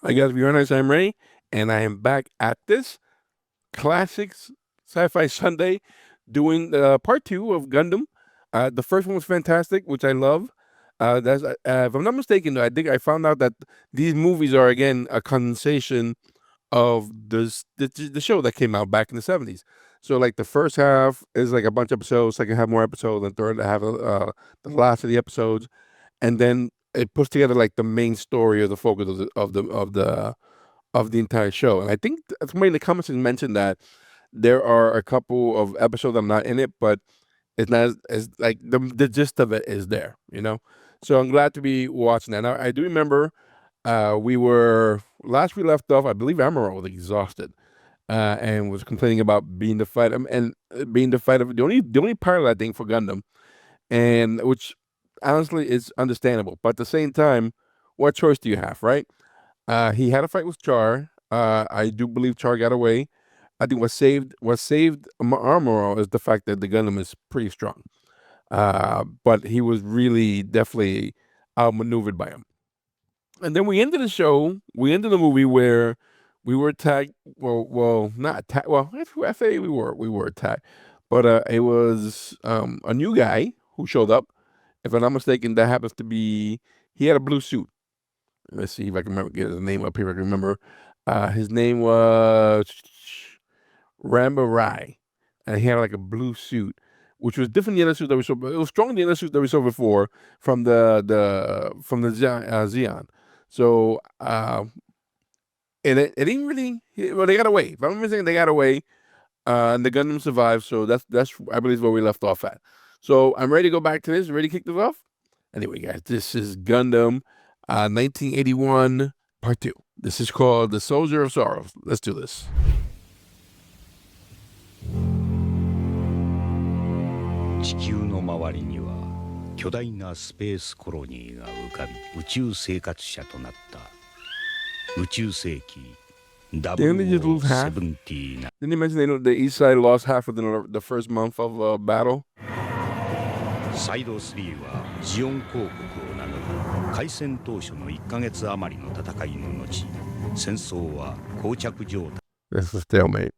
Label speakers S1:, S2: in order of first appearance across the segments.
S1: Hi guys, viewers, I'm Ray, and I am back at this Classics Sci-Fi Sunday doing part 2 of Gundam. The first one was fantastic, which I love. If I'm not mistaken, though, I think I found out that these movies are, again, a condensation of the show that came out back in the 70s. So, like, the first half is like a bunch of episodes, second half more episodes, and third half the last of the episodes, and then it puts together like the main story or the focus of the entire show. And I think somebody in the comments has mentioned that there are a couple of episodes that are not in it, but it's not as like the gist of it is there, you know. So I'm glad to be watching that. Now I do remember we were last we left off. I believe Amuro was exhausted and was complaining about being the fight and being the fight of the only pilot I think for Gundam, and which honestly is understandable. But at the same time, what choice do you have, right? He had a fight with Char. I do believe Char got away. I think what saved Armoro is the fact that the Gundam is pretty strong. But he was really definitely outmaneuvered by him. And then we ended the show. We ended the movie where we were attacked. Well, not attacked. Well, I say we were attacked, but it was a new guy who showed up. If I'm not mistaken, that happens to be he had a blue suit. Let's see if I can remember get his name up here. If I can remember. His name was Ramba Ral, and he had like a blue suit, which was different than the other suit that we saw. It was stronger than the other suit that we saw before from the Zeon. So it didn't really. Well, they got away. If I'm not mistaken, they got away, and the Gundam survived. So that's I believe where we left off at. So I'm ready to go back to this. Ready to kick this off. Anyway, guys, this is Gundam 1981 Part 2. This is called The Soldier of Sorrows. Let's do this.
S2: 地球の周りには巨大なスペースコロニーが浮かび宇宙生活者となった宇宙世紀
S1: Didn't they just lose half?
S2: 079
S1: Didn't they mention the East Side lost half within the first month of battle?
S2: サイド3はジオン公国を名乗る開戦当初の1ヶ月余りの戦いの後戦争は膠着状態
S1: That's a stalemate.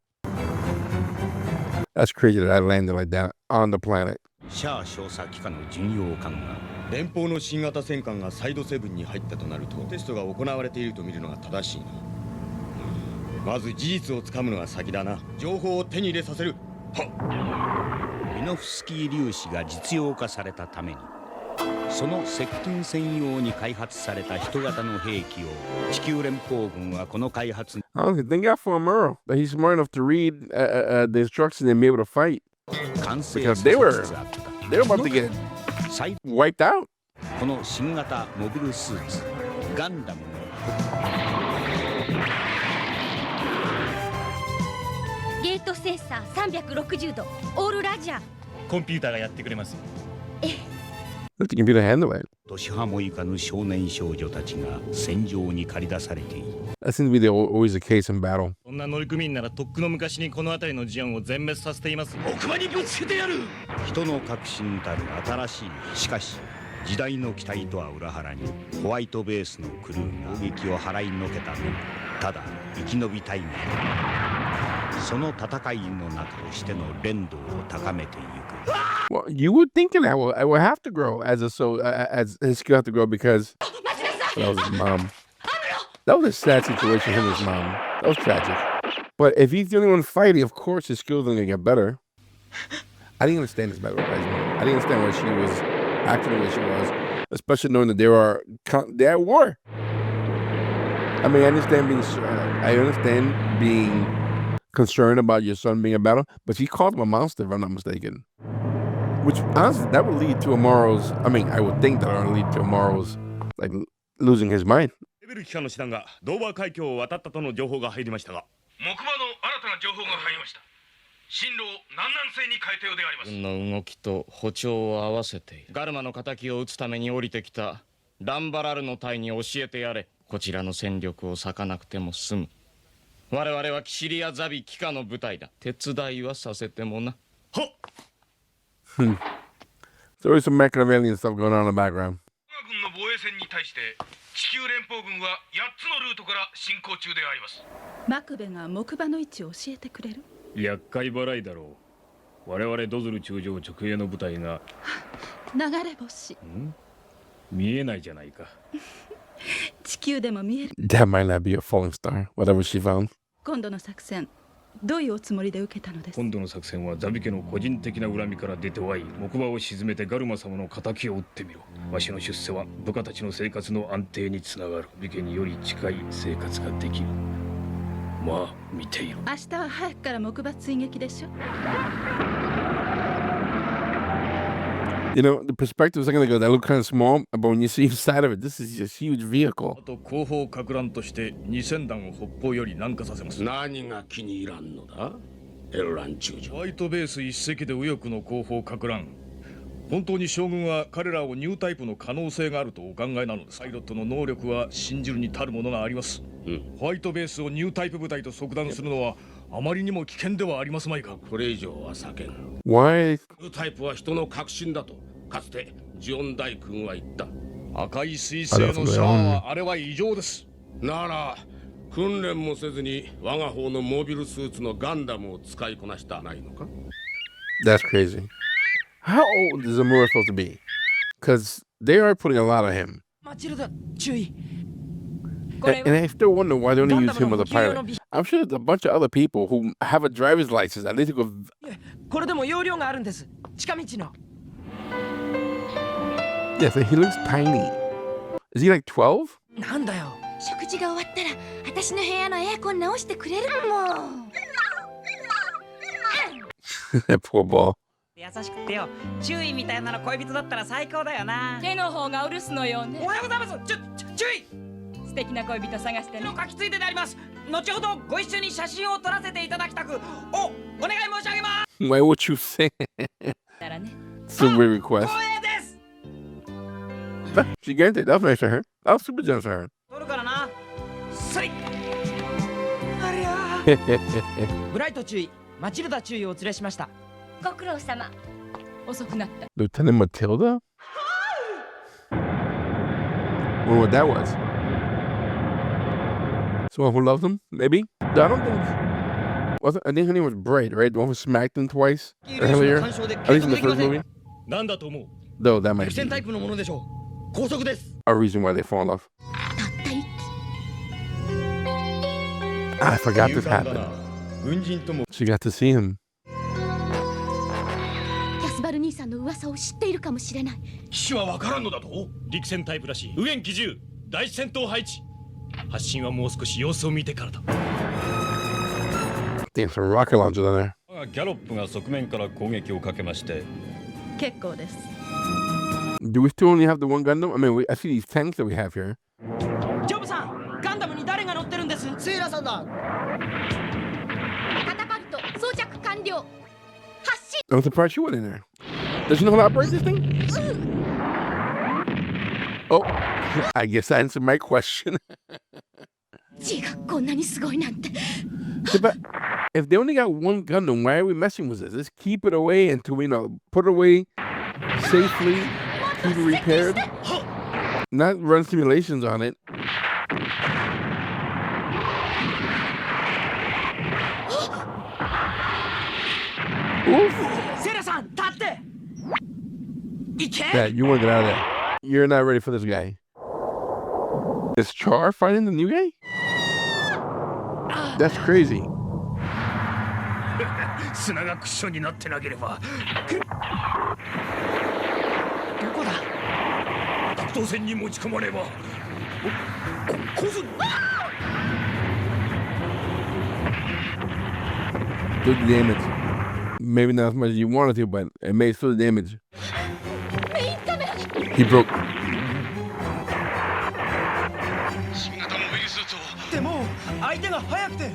S1: That's crazy that I landed like that on the planet.
S2: シャア少佐機下の巡洋艦が
S3: 連邦の新型戦艦がサイド7に入ったとなるとテストが行われていると見るのが正しいな。まず事実をつかむのが先だな。情報を手に入れさせる。
S2: ミノフスキー粒子が実用化されたためにその接近専用に開発された人型の兵器を地球連邦軍はこの開発に
S1: Honestly, thank God for Amuro that he's smart enough to read the instructions and be able to fight
S2: 完成
S1: because
S2: さ
S1: they
S2: せ
S1: were
S2: つつあった
S1: they were about to get
S2: 最
S1: wiped out.
S2: この新型モビルスーツガンダムの
S4: ゲートセンサー360度オールラジャー。
S5: コンピューターがやってくれます。
S1: Let the computer handle it.
S2: 年派もいかぬ少年少女たちが戦場に駆り出されている
S1: That seems to be always the case in battle.
S5: そんな乗組員ならとっくの昔にこの辺りのジオンを全滅させています。
S3: 奥間にぶつけてやる。
S2: 人の革新たる新しいしかし時代の期待とは裏腹にホワイトベースのクルーが攻撃を払いのけたのみただ生き延びたいがその戦いの中としての連動を高めていく
S1: Well, you would think that I will have to grow as as his skill have to grow because that was his mom. That was a sad situation for his mom. That was tragic. But if he's the only one fighting, of course his skills are gonna get better. I didn't understand this battle. I didn't understand why she was acting the way she was, especially knowing that they're at war. I mean, I understand being concerned about your son being in battle, but she called him a monster, if I'm not mistaken. Which honestly, that would lead to Amuro's. I mean, I would think that would lead to Amuro's like losing his mind.
S3: レベル機関の師団がドーバー海峡を渡ったとの情報が入りましたが、
S6: 木馬の新たな情報が入りました。進路を南南西に変えたようであります。
S5: 軍の動きと歩調を合わせてガルマの敵を撃つために降りてきたランバラルの隊に教えてやれ。こちらの戦力を割かなくても済む。我々はキシリアザビ機下の部隊だ。手伝いはさせてもな。はっ。
S1: There's always some Machiavellian stuff going on in the background.
S6: 我が軍の防衛線に対して地地球連邦軍は8つのルートから進行中であります。
S7: マクベが木馬の位置を教えてくれる？
S8: 厄介払いだろう。我々ドズル中将直営の部隊が
S7: 流れ星。
S8: 見えないじゃないか。
S7: 地球でも見える。
S1: That might not be a falling star, whatever she found.
S7: 今度の作戦、どういうおつもりで受けたのです？
S8: 今度の作戦はザビ家の個人的な恨みから出てはい木馬を沈めてガルマ様の仇を討ってみろ。わしの出世は部下たちの生活の安定につながる。ビ家により近い生活ができる。まあ見ていろ。
S7: 明日は早くから木馬追撃でしょ。
S1: You know, the perspective a second ago, that looked kind of small, but when you see inside of it, this is a huge vehicle.
S8: あと後方撹乱として2000弾を北方より南下させます。
S9: 何が気に入らんのだ、エルラン中将。
S8: ホワイトベース一隻で右翼の後方撹乱。本当に将軍は彼らをニュータイプの可能性があるとお考えなのです。パイロットの能力は信じるに足るものがあります。ホワイトベースをニュータイプ部隊と即断するのはあまりにも危険ではありますまいか。
S9: これ以上は避けん。
S1: Why?
S9: ニュータイプは人の革新だとかつてジオン大君は言った。
S8: 赤い彗星のシャアはあれは異常です。
S9: なら訓練もせずに我が方のモビルスーツのガンダムを使いこなしたないのか。
S1: That's crazy. How old is Amuro supposed to be? Because they are putting a lot on him.
S10: マチルダ、注意。
S1: And I still wonder why they only use him as a pilot. I'm sure there's a bunch of other people who have a driver's license. At least go.
S10: これでも容量があるんです。近道の。
S1: Yes, he looks tiny. Is he like 12?
S10: なんだよ。
S4: 食事が終わったら私の部屋のエアコン直してくれるもん。
S1: That poor ball.
S10: 優しくてよ。注意みたいなの恋人だったら最高だよな。
S4: 手の方がお留守のようね。
S10: おはようございます。注意。
S4: 素敵な恋人探してね。
S10: 書きついてであります。後ほどご一緒に写真を撮らせていただきたく、お願い申し上げます。
S1: Why would you say?
S4: だらね。
S1: It's a weird request.
S10: 光栄です。
S1: She granted. That was nice of her. That was super generous of her.
S10: 撮るからな。そい。ありゃー。ブライト注意。マチルダ注意をお連れしました。
S4: ご苦労様。遅くなった。
S1: Lieutenant Matilda? Wonder what that was. Someone who loves him? Maybe? I don't think. I think her name was Braid, right? The one who smacked him twice earlier. At least in the first movie.
S8: なんだと思う。
S1: Though that might
S3: 敵戦タイ
S1: be
S3: プのものでしょう。高速です。
S1: a reason why they fall in love.
S4: たった一機。
S1: I forgot this
S3: 勇敢だ
S1: happened.
S3: な。軍人とも
S1: She got to see him.
S4: キャスバル兄さんの噂を知っているかもしれない。
S8: 機種は分からんのだと。陸戦タイプらしい。右舷機銃第一戦闘配置。発進はもう少し様子を見てからだ。
S1: Damn, some rocket launcher down there.
S8: ギャロップが側面から攻撃をかけまして。
S7: 結構です。
S1: Do we still only have the one Gundam? I mean, I see these tanks that we have here.
S10: ジョブさん、ガンダムに誰が乗ってるんです？セイラさんだ。
S4: カタパルト装着完了。発進。
S1: I'm surprised she went in there. Does she know how to operate this thing? Oh, I guess I answered my question.
S4: G がこんなにすごいなんて。
S1: But if they only got one Gundam, why are we messing with this? Let's keep it away until we put it away safely, keep it repaired, not run simulations on it. Oof.
S10: セイラさん、立って。いけ。
S1: Dad, you want to get out of there. You're not ready for this guy. Is Char fighting the new guy? That's crazy.
S8: 砂がクッションになってなければ。
S10: どこだ。
S8: 格闘戦に持ち込まれば。こず。
S1: Do the damage. Maybe not as much as you wanted to, but it made still the damage. He broke.
S6: 新型モビルスーツを。
S10: でも相手が速くて。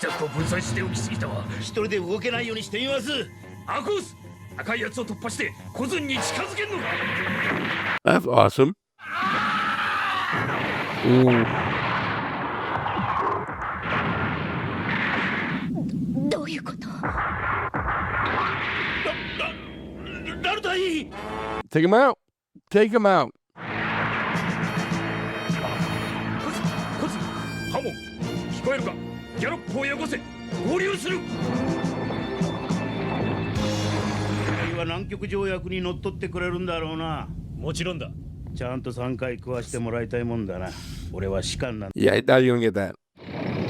S8: ざっと分散しておきすぎたわ。
S3: 一人で動けないようにしています。
S8: アコース、赤いやつを突破して小津に近づけんのか。
S1: That's awesome. Ooh.
S4: どういうこと？
S8: 誰だい。
S1: Take him out. Take him out.
S8: ハモン、聞こえるか？ギャロップをよこせ。合流する。
S11: は南極条約にのっとってくれるんだろうな。
S8: もちろんだ。
S11: ちゃんと3回食わしてもらいたいもんだな。俺は士官なんだ。
S1: Yeah, I thought you were gonna get that.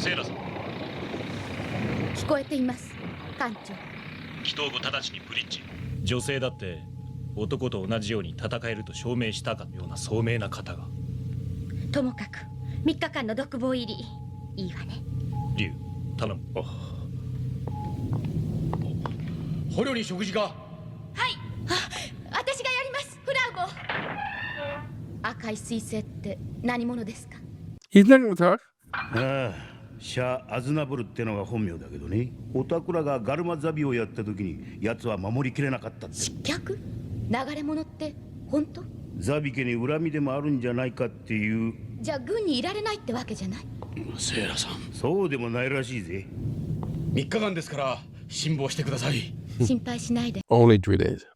S8: セイラさん、
S4: 聞こえています艦長。
S8: 祈祷後直ちにブリッジ。女性だって男と同じように戦えると証明したかのような聡明な方が。
S4: ともかく3日間の独房入りいいわね。
S8: 竜、頼む。
S3: 捕虜に食事が。
S4: はい。私がやります、フラウゴ。赤い彗星って何者ですか？
S1: He's not gonna talk.
S11: ああ、シャ・アズナブルってのが本名だけどね。オタクらがガルマザビをやった時に奴は守りきれなかったって。
S4: 失脚？流れ者って本当？
S11: ザビ家に恨みでもあるんじゃないかっていう。
S4: じゃあ軍にいられないってわけじゃない？
S3: セイラさん、
S11: そうでもないらしいぜ。
S3: 3日間ですから辛抱してください。
S4: 心配しないで。
S1: Only 3 days.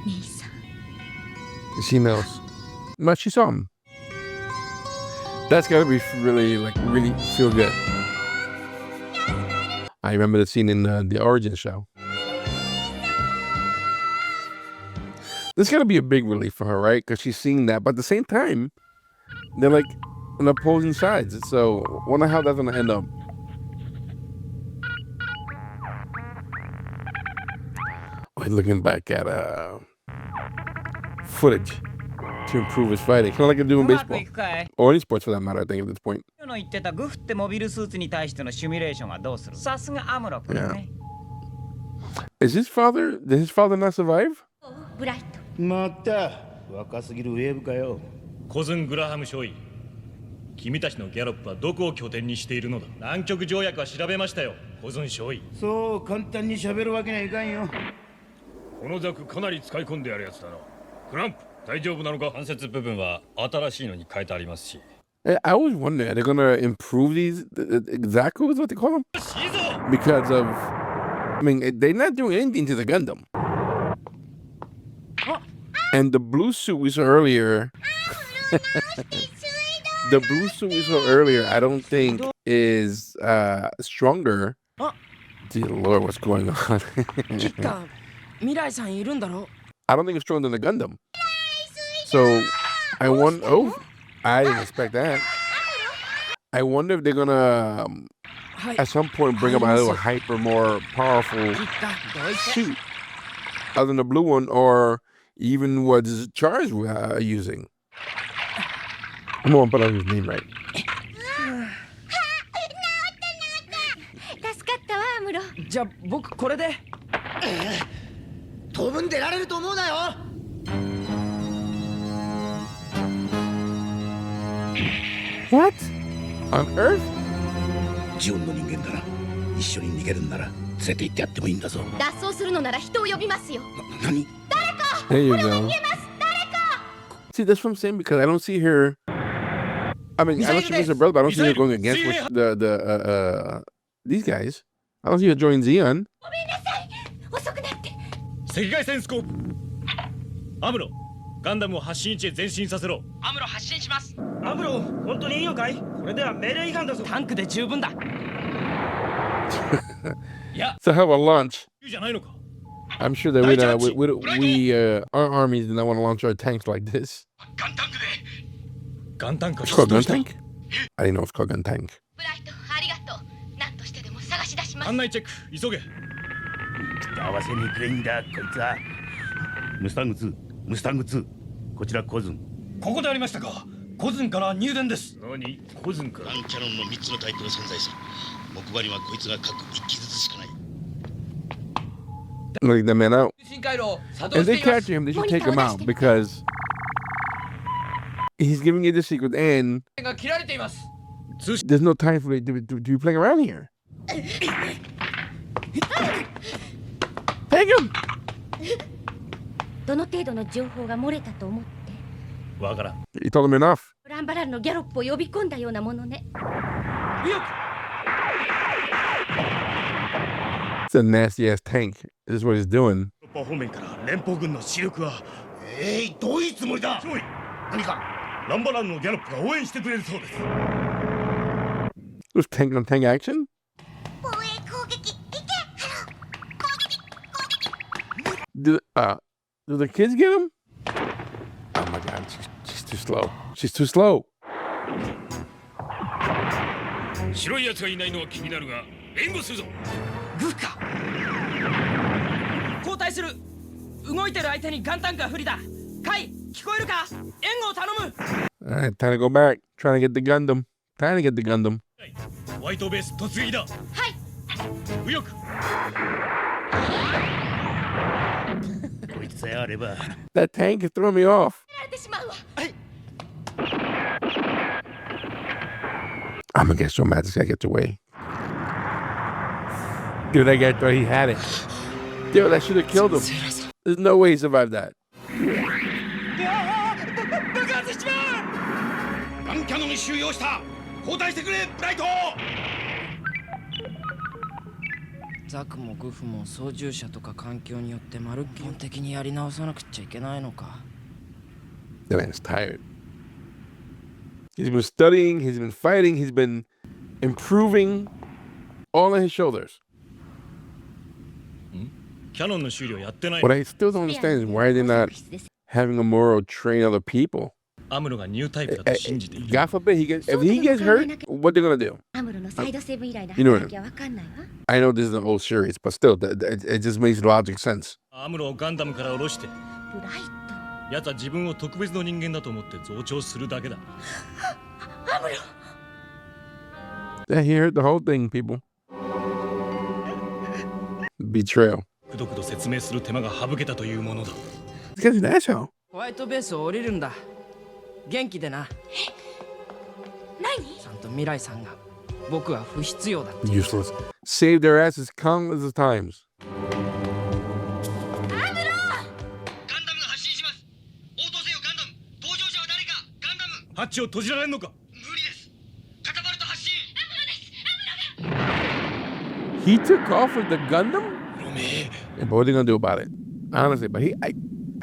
S4: 兄さん。
S1: She knows. But she saw him. That's gotta be really, like, really feel good. I remember the scene in the Origin show. This gotta be a big relief for her, right? Because she's seeing that, but at the same time, they're like on opposing sides. So, wonder how that's gonna end up. We're looking back at footage to improve his fighting, kind of like they do in baseball or any sports for that matter. I think at this point.
S10: の言ってたグフってモビルスーツに対してのシミュレーションはどうする？さすがアムロ君ね。
S1: Is his father? Did his father not survive?
S4: ブライト。
S11: また若すぎるウェーブかよ。
S8: コズン・グラハム少尉、君たちのギャロップはどこを拠点にしているのだ？南極条約は調べましたよ、コズン少尉。
S11: そう簡単に喋るわけにはいかんよ。
S8: このザクかなり使い込んでやるやつだな。クランプ大丈夫なのか？関節部分は新しいのに変えてありますし。
S1: I always wonder, are they gonna improve these Zaku is what they call them? Because of, I mean, they're not doing anything to the Gundam. And the blue suit we saw earlier, the blue suit we saw earlier, I don't think is stronger. Dear Lord, what's going on? I don't think it's stronger than the Gundam. So I wonder. Oh, I didn't expect that. I wonder if they're gonna at some point bring up either a hyper more powerful suit other than the blue one, or even what Char's using. I'm gonna put out his name right.
S4: 助かったわ、アムロ。
S10: じゃあ僕これで。当分出られると思うなよ。
S1: What? On Earth?
S11: ジオンの人間だな。一緒に逃げるんなら連れて行ってやってもいいんだぞ。
S4: 脱走するのなら人を呼びますよ。
S11: 何？
S1: There you go. See, that's what I'm saying, because I don't see her. I mean, I know she was her brother, but I don't see her going against these guys. I don't see her joining Zeon.
S4: ごめんなさい。遅くなって。
S8: 赤外線スコープ。アムロ、ガンダムを発進位置へ前進させろ。
S10: アムロ発進します。
S12: アムロ、本当にいいのかい？これでは命令違反だぞ。
S10: タンクで十分だ。
S1: It's a hell of a launch.
S8: じゃないのか。
S1: I'm sure that our armies do not want to launch our tanks like this.
S8: ガンタンク。
S1: It's called gun tank? I didn't know it's called gun tank.
S4: ブライト、ありがとう。何としてでも探し出します。
S8: 案内チェック、急げ。
S11: 合わせにくいんだ、こいつは。ムスタング2、こちらコズン。
S12: ここでありましたか。コズンから入電です。
S8: 何？コズンから。
S13: ランキャノンの3つのタイプの存在する。木馬にはこいつが各1機ずつしかない。
S1: Like the man out. If they catch him, they should take him out because he's giving you the secret and there's no time for it to be playing around here. Take him!
S4: どの程度の情報が漏れたと思って。
S8: わからん。
S1: You told him enough.
S4: ランバラルのギャロップを呼び込んだようなものね。
S1: It's a nasty ass tank. This is what he's doing.
S11: 方面から連邦軍の主力は。どういうつもりだ？
S8: 何かランバラルのギャロップが応援してくれるそうです。
S1: It was tank on tank action? Do the kids get him? Oh my god, she's too slow. She's too slow.
S12: 白いやつがいないのは気になるが援護するぞ。
S10: グフか。交代する。動いてる相手にガンタンが不利だ。カイ、聞こえるか？援護を頼む。
S1: Alright, time to go back. Trying to get the Gundam. Trying to get the Gundam.
S12: ホワイトベース突撃だ。はい。右翼。
S11: こいつさえあれば。
S1: That tank is throwing me off.
S4: られてしまうわ。
S10: はい。
S1: I'm gonna get so mad this guy gets away. Dude, that guy thought he had it. Dude, that should have killed him. There's no way he survived that.
S12: 爆発しちまう。
S9: ガンキャノンに収容した。交代してくれ、ブライト。
S10: ザクもグフも操縦者とか環境によってまるっきり的にやり直さなくちゃいけないのか。
S1: The man is tired. He's been studying, he's been fighting, he's been improving all on his shoulders.
S12: キャノンの修理をやってない。
S1: What I still don't understand is why they're not having Amuro train other people.
S12: アムロがニュータイプだと信じている。
S1: God forbid if he gets hurt, what they're gonna do?
S4: アムロのサイドセブン以来の
S1: You know
S4: 働きはわかんないわ。
S1: I know this is an old series, but still, it just makes logic sense.
S12: アムロをガンダムから下ろして。
S4: ブライト。
S12: やつは自分を特別の人間だと思って増長するだけだ。
S4: アムロ。
S1: Yeah, he heard the whole thing, people. Betrayal.
S12: くどくど説明する手間が省けたというものだ。
S1: This guy's an asshole.
S10: ホワイトベースを降りるんだ。元気でな。
S4: 何？
S10: ちゃんと未来さんが僕は不必要だ。
S1: Useless. Saved their asses countless of times.
S4: アムロ！
S13: ガンダムが発進します。応答せよガンダム。搭乗者は誰か。ガンダム。
S12: ハッチを閉じられんのか。
S13: 無理です。カタパルト発進。
S1: He took off with the Gundam? Yeah, but what are they gonna do about it? Honestly, but I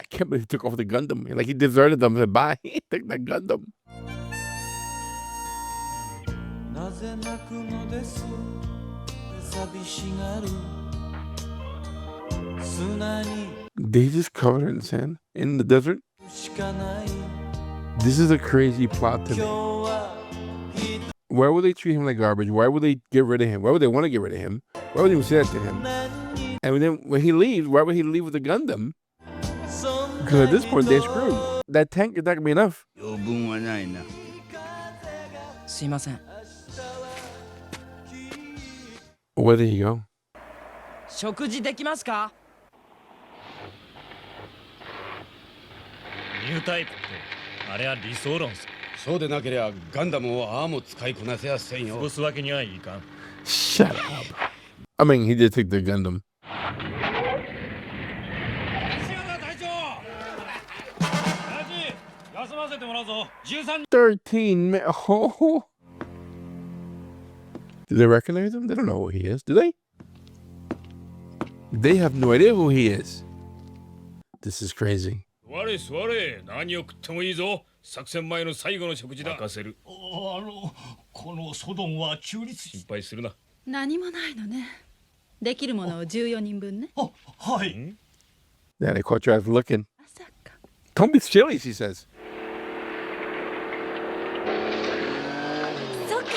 S1: can't believe he took off the Gundam. Like he deserted them. Said bye. He took the Gundam. They just covered her in sand in the desert. This is a crazy plot to me. Why would they treat him like garbage? Why would they get rid of him? Why would they want to get rid of him? Why would they even say that to him? And then when he leaves, why would he leave with the Gundam? Because at this point, they're screwed. That tank is not going to be enough.
S11: 余分はないな。
S10: すいません。
S1: Where did he go?
S10: 食事できますか？
S12: ニュータイプってあれは理想論さ。
S9: そうでなけりゃガンダムをああも使いこなせやせんよ。
S12: 過ごすわけにはいかん。
S1: Shut up. I mean, he did take the Gundam.
S12: 休ませてもらうぞ。13
S1: 13 men. Oh. Do they recognize him? They don't know who he is, do they? They have no idea who he is. This is crazy.
S12: 座れ座れ。何を食ってもいいぞ。作戦前の最後の食事だ。任せる。
S8: このソドンは中立。
S12: 心配するな。
S7: 何もないのね。できるものを14人分ね。
S8: はい。
S1: Yeah, they caught your ass looking. Don't be silly, she says.
S4: そうか。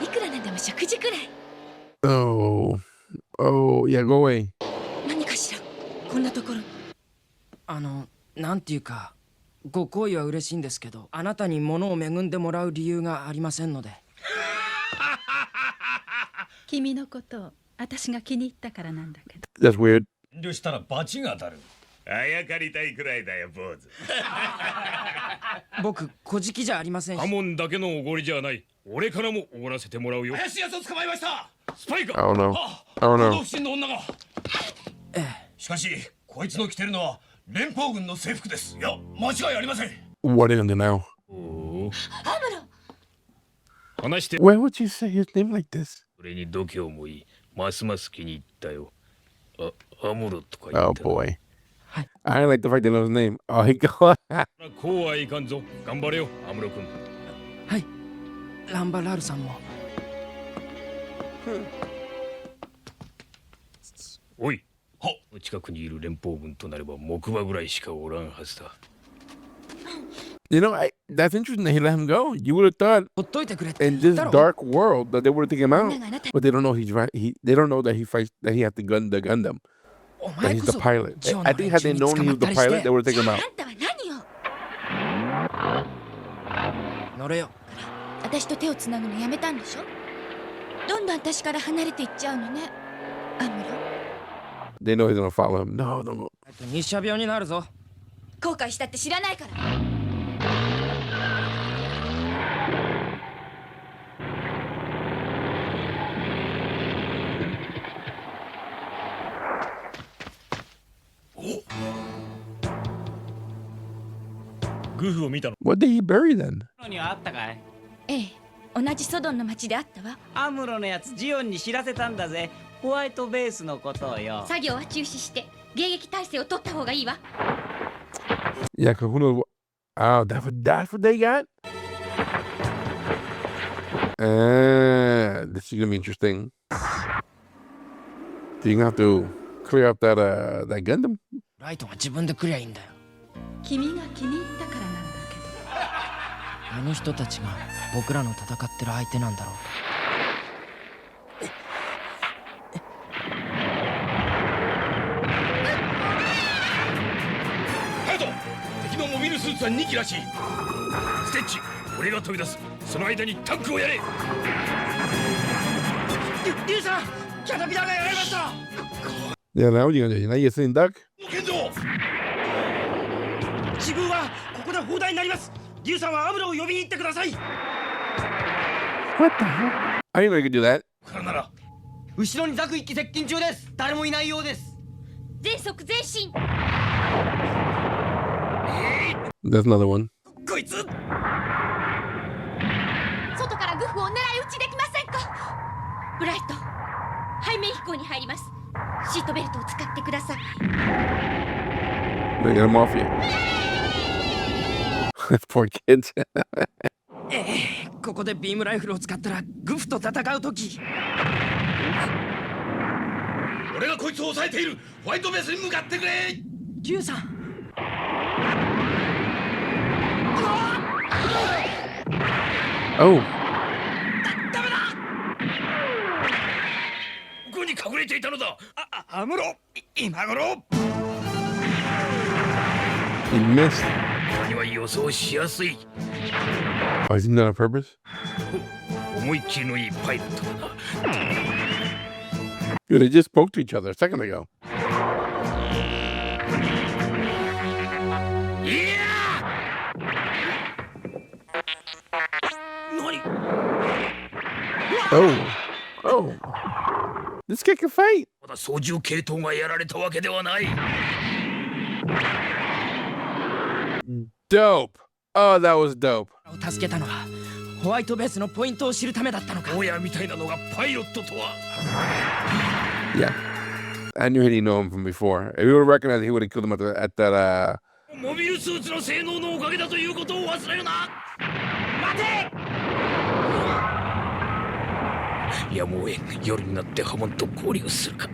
S4: いくらなんでも食事くらい。
S1: Oh. Oh, yeah, go away.
S4: 何かしら。こんなところ。
S10: なんていうか、ご好意は嬉しいんですけど、あなたに物を恵んでもらう理由がありませんので。
S7: 君のことを私が気に入ったからなんだけど。
S1: That's weird.
S12: 遠慮したら罰が当たる。
S9: あやかりたいくらいだよ、坊主。
S10: 僕、小じきじゃありませんし。
S12: カモンだけのおごりじゃない。俺からもおごらせてもらうよ。
S8: 怪しい奴を捕まえました。
S12: スパイか。
S1: I don't know.
S8: あ、
S1: I don't
S8: 行
S1: know.
S8: 動不審の女が。しかし、こいつの着てるのは連邦軍の制服です。いや、間違いありません。
S1: What are they gonna do now?
S4: アムロ。
S12: 話して。
S1: Why would you say his name like this?
S12: それに度胸もいい。ますます気に入ったよ。アムロとか言った。
S1: Oh boy. I don't like the fact they know his name. Oh, he go.
S12: こうはいかんぞ。頑張れよ、アムロ君。
S10: はい、ランバラールさんも。
S12: おい、近くにいる連邦軍となれば木馬ぐらいしかおらんはずだ。
S1: You know, that's interesting that he let him go. You would have thought in this dark world that they would have taken him out, but they don't know he's right. They don't know that he fights, that he has the Gundam, that he's the pilot. I think had they known he was the pilot, they would have taken him out.
S10: 乗れよ。
S4: 私と手をつなぐのやめたんでしょ。どんどん私から離れていっちゃうのね、アムロ。
S1: They know he's gonna follow him. No, no.
S10: 日射病になるぞ。
S4: 後悔したって知らないから。
S12: グフを見たの。
S1: What did he bury then?
S10: にはあったかい？
S4: ええ、同じソドンの町であったわ。
S10: アムロのやつジオンに知らせたんだぜ。ホワイトベースのことをよ。
S4: 作業は中止して迎撃態勢を取った方がいいわ。
S1: Yeah, cause who knows? Oh, that's what they got. This is gonna be interesting. So you're gonna have to clear up that Gundam.
S10: ライトが自分で来りゃいいんだよ。
S7: 君が気に入ったからなんだけど。
S10: あの人たちが僕らの戦ってる相手なんだろうか。
S12: ハヤト、敵のモビルスーツは2機らしい。ステッチ、俺が飛び出す。その間にタンクをやれ。
S10: リュウさん、キャタピラがやられました。
S1: Yeah, now what are you gonna do? Now you're sitting duck?
S11: 自分はここで砲台になります。リュウさんはアムロを呼びに行ってください。
S1: What the hell? I didn't know you could do that.
S10: 後ろにザク一機接近中です。誰もいないようです。
S4: 全速前進。
S1: That's another one.
S10: こいつ。
S4: 外からグフを狙い撃ちできませんか。ブライト、背面飛行に入ります。シートベルトを使ってください。
S1: They get him off you. Poor kids.
S10: ここでビームライフルを使ったらグフと戦うとき。
S12: 俺がこいつを抑えている。ホワイトベースに向かってくれ。
S10: リュウさん。
S1: Oh.
S12: ここに隠れていたのだ。
S10: アムロ、今頃。
S1: He missed.
S12: には予想しやすい。
S1: Oh, is he not on purpose?
S12: 思いっきりのいいパイロットだな。
S1: Dude, they just spoke to each other a second ago. Oh. This kid can fight.
S12: まだ操縦系統がやられたわけではない。
S1: Dope. Oh, that was dope.
S10: 助けたのはホワイトベースのポイントを知るためだったのか。
S12: 親みたいなのがパイロットとは。
S1: Yeah. I knew he'd know him from before. If he would have recognized, he would have killed him at that.
S12: モビルスーツの性能のおかげだということを忘れるな。
S10: 待て。
S12: やむをえん。夜になってハモンと交流するか。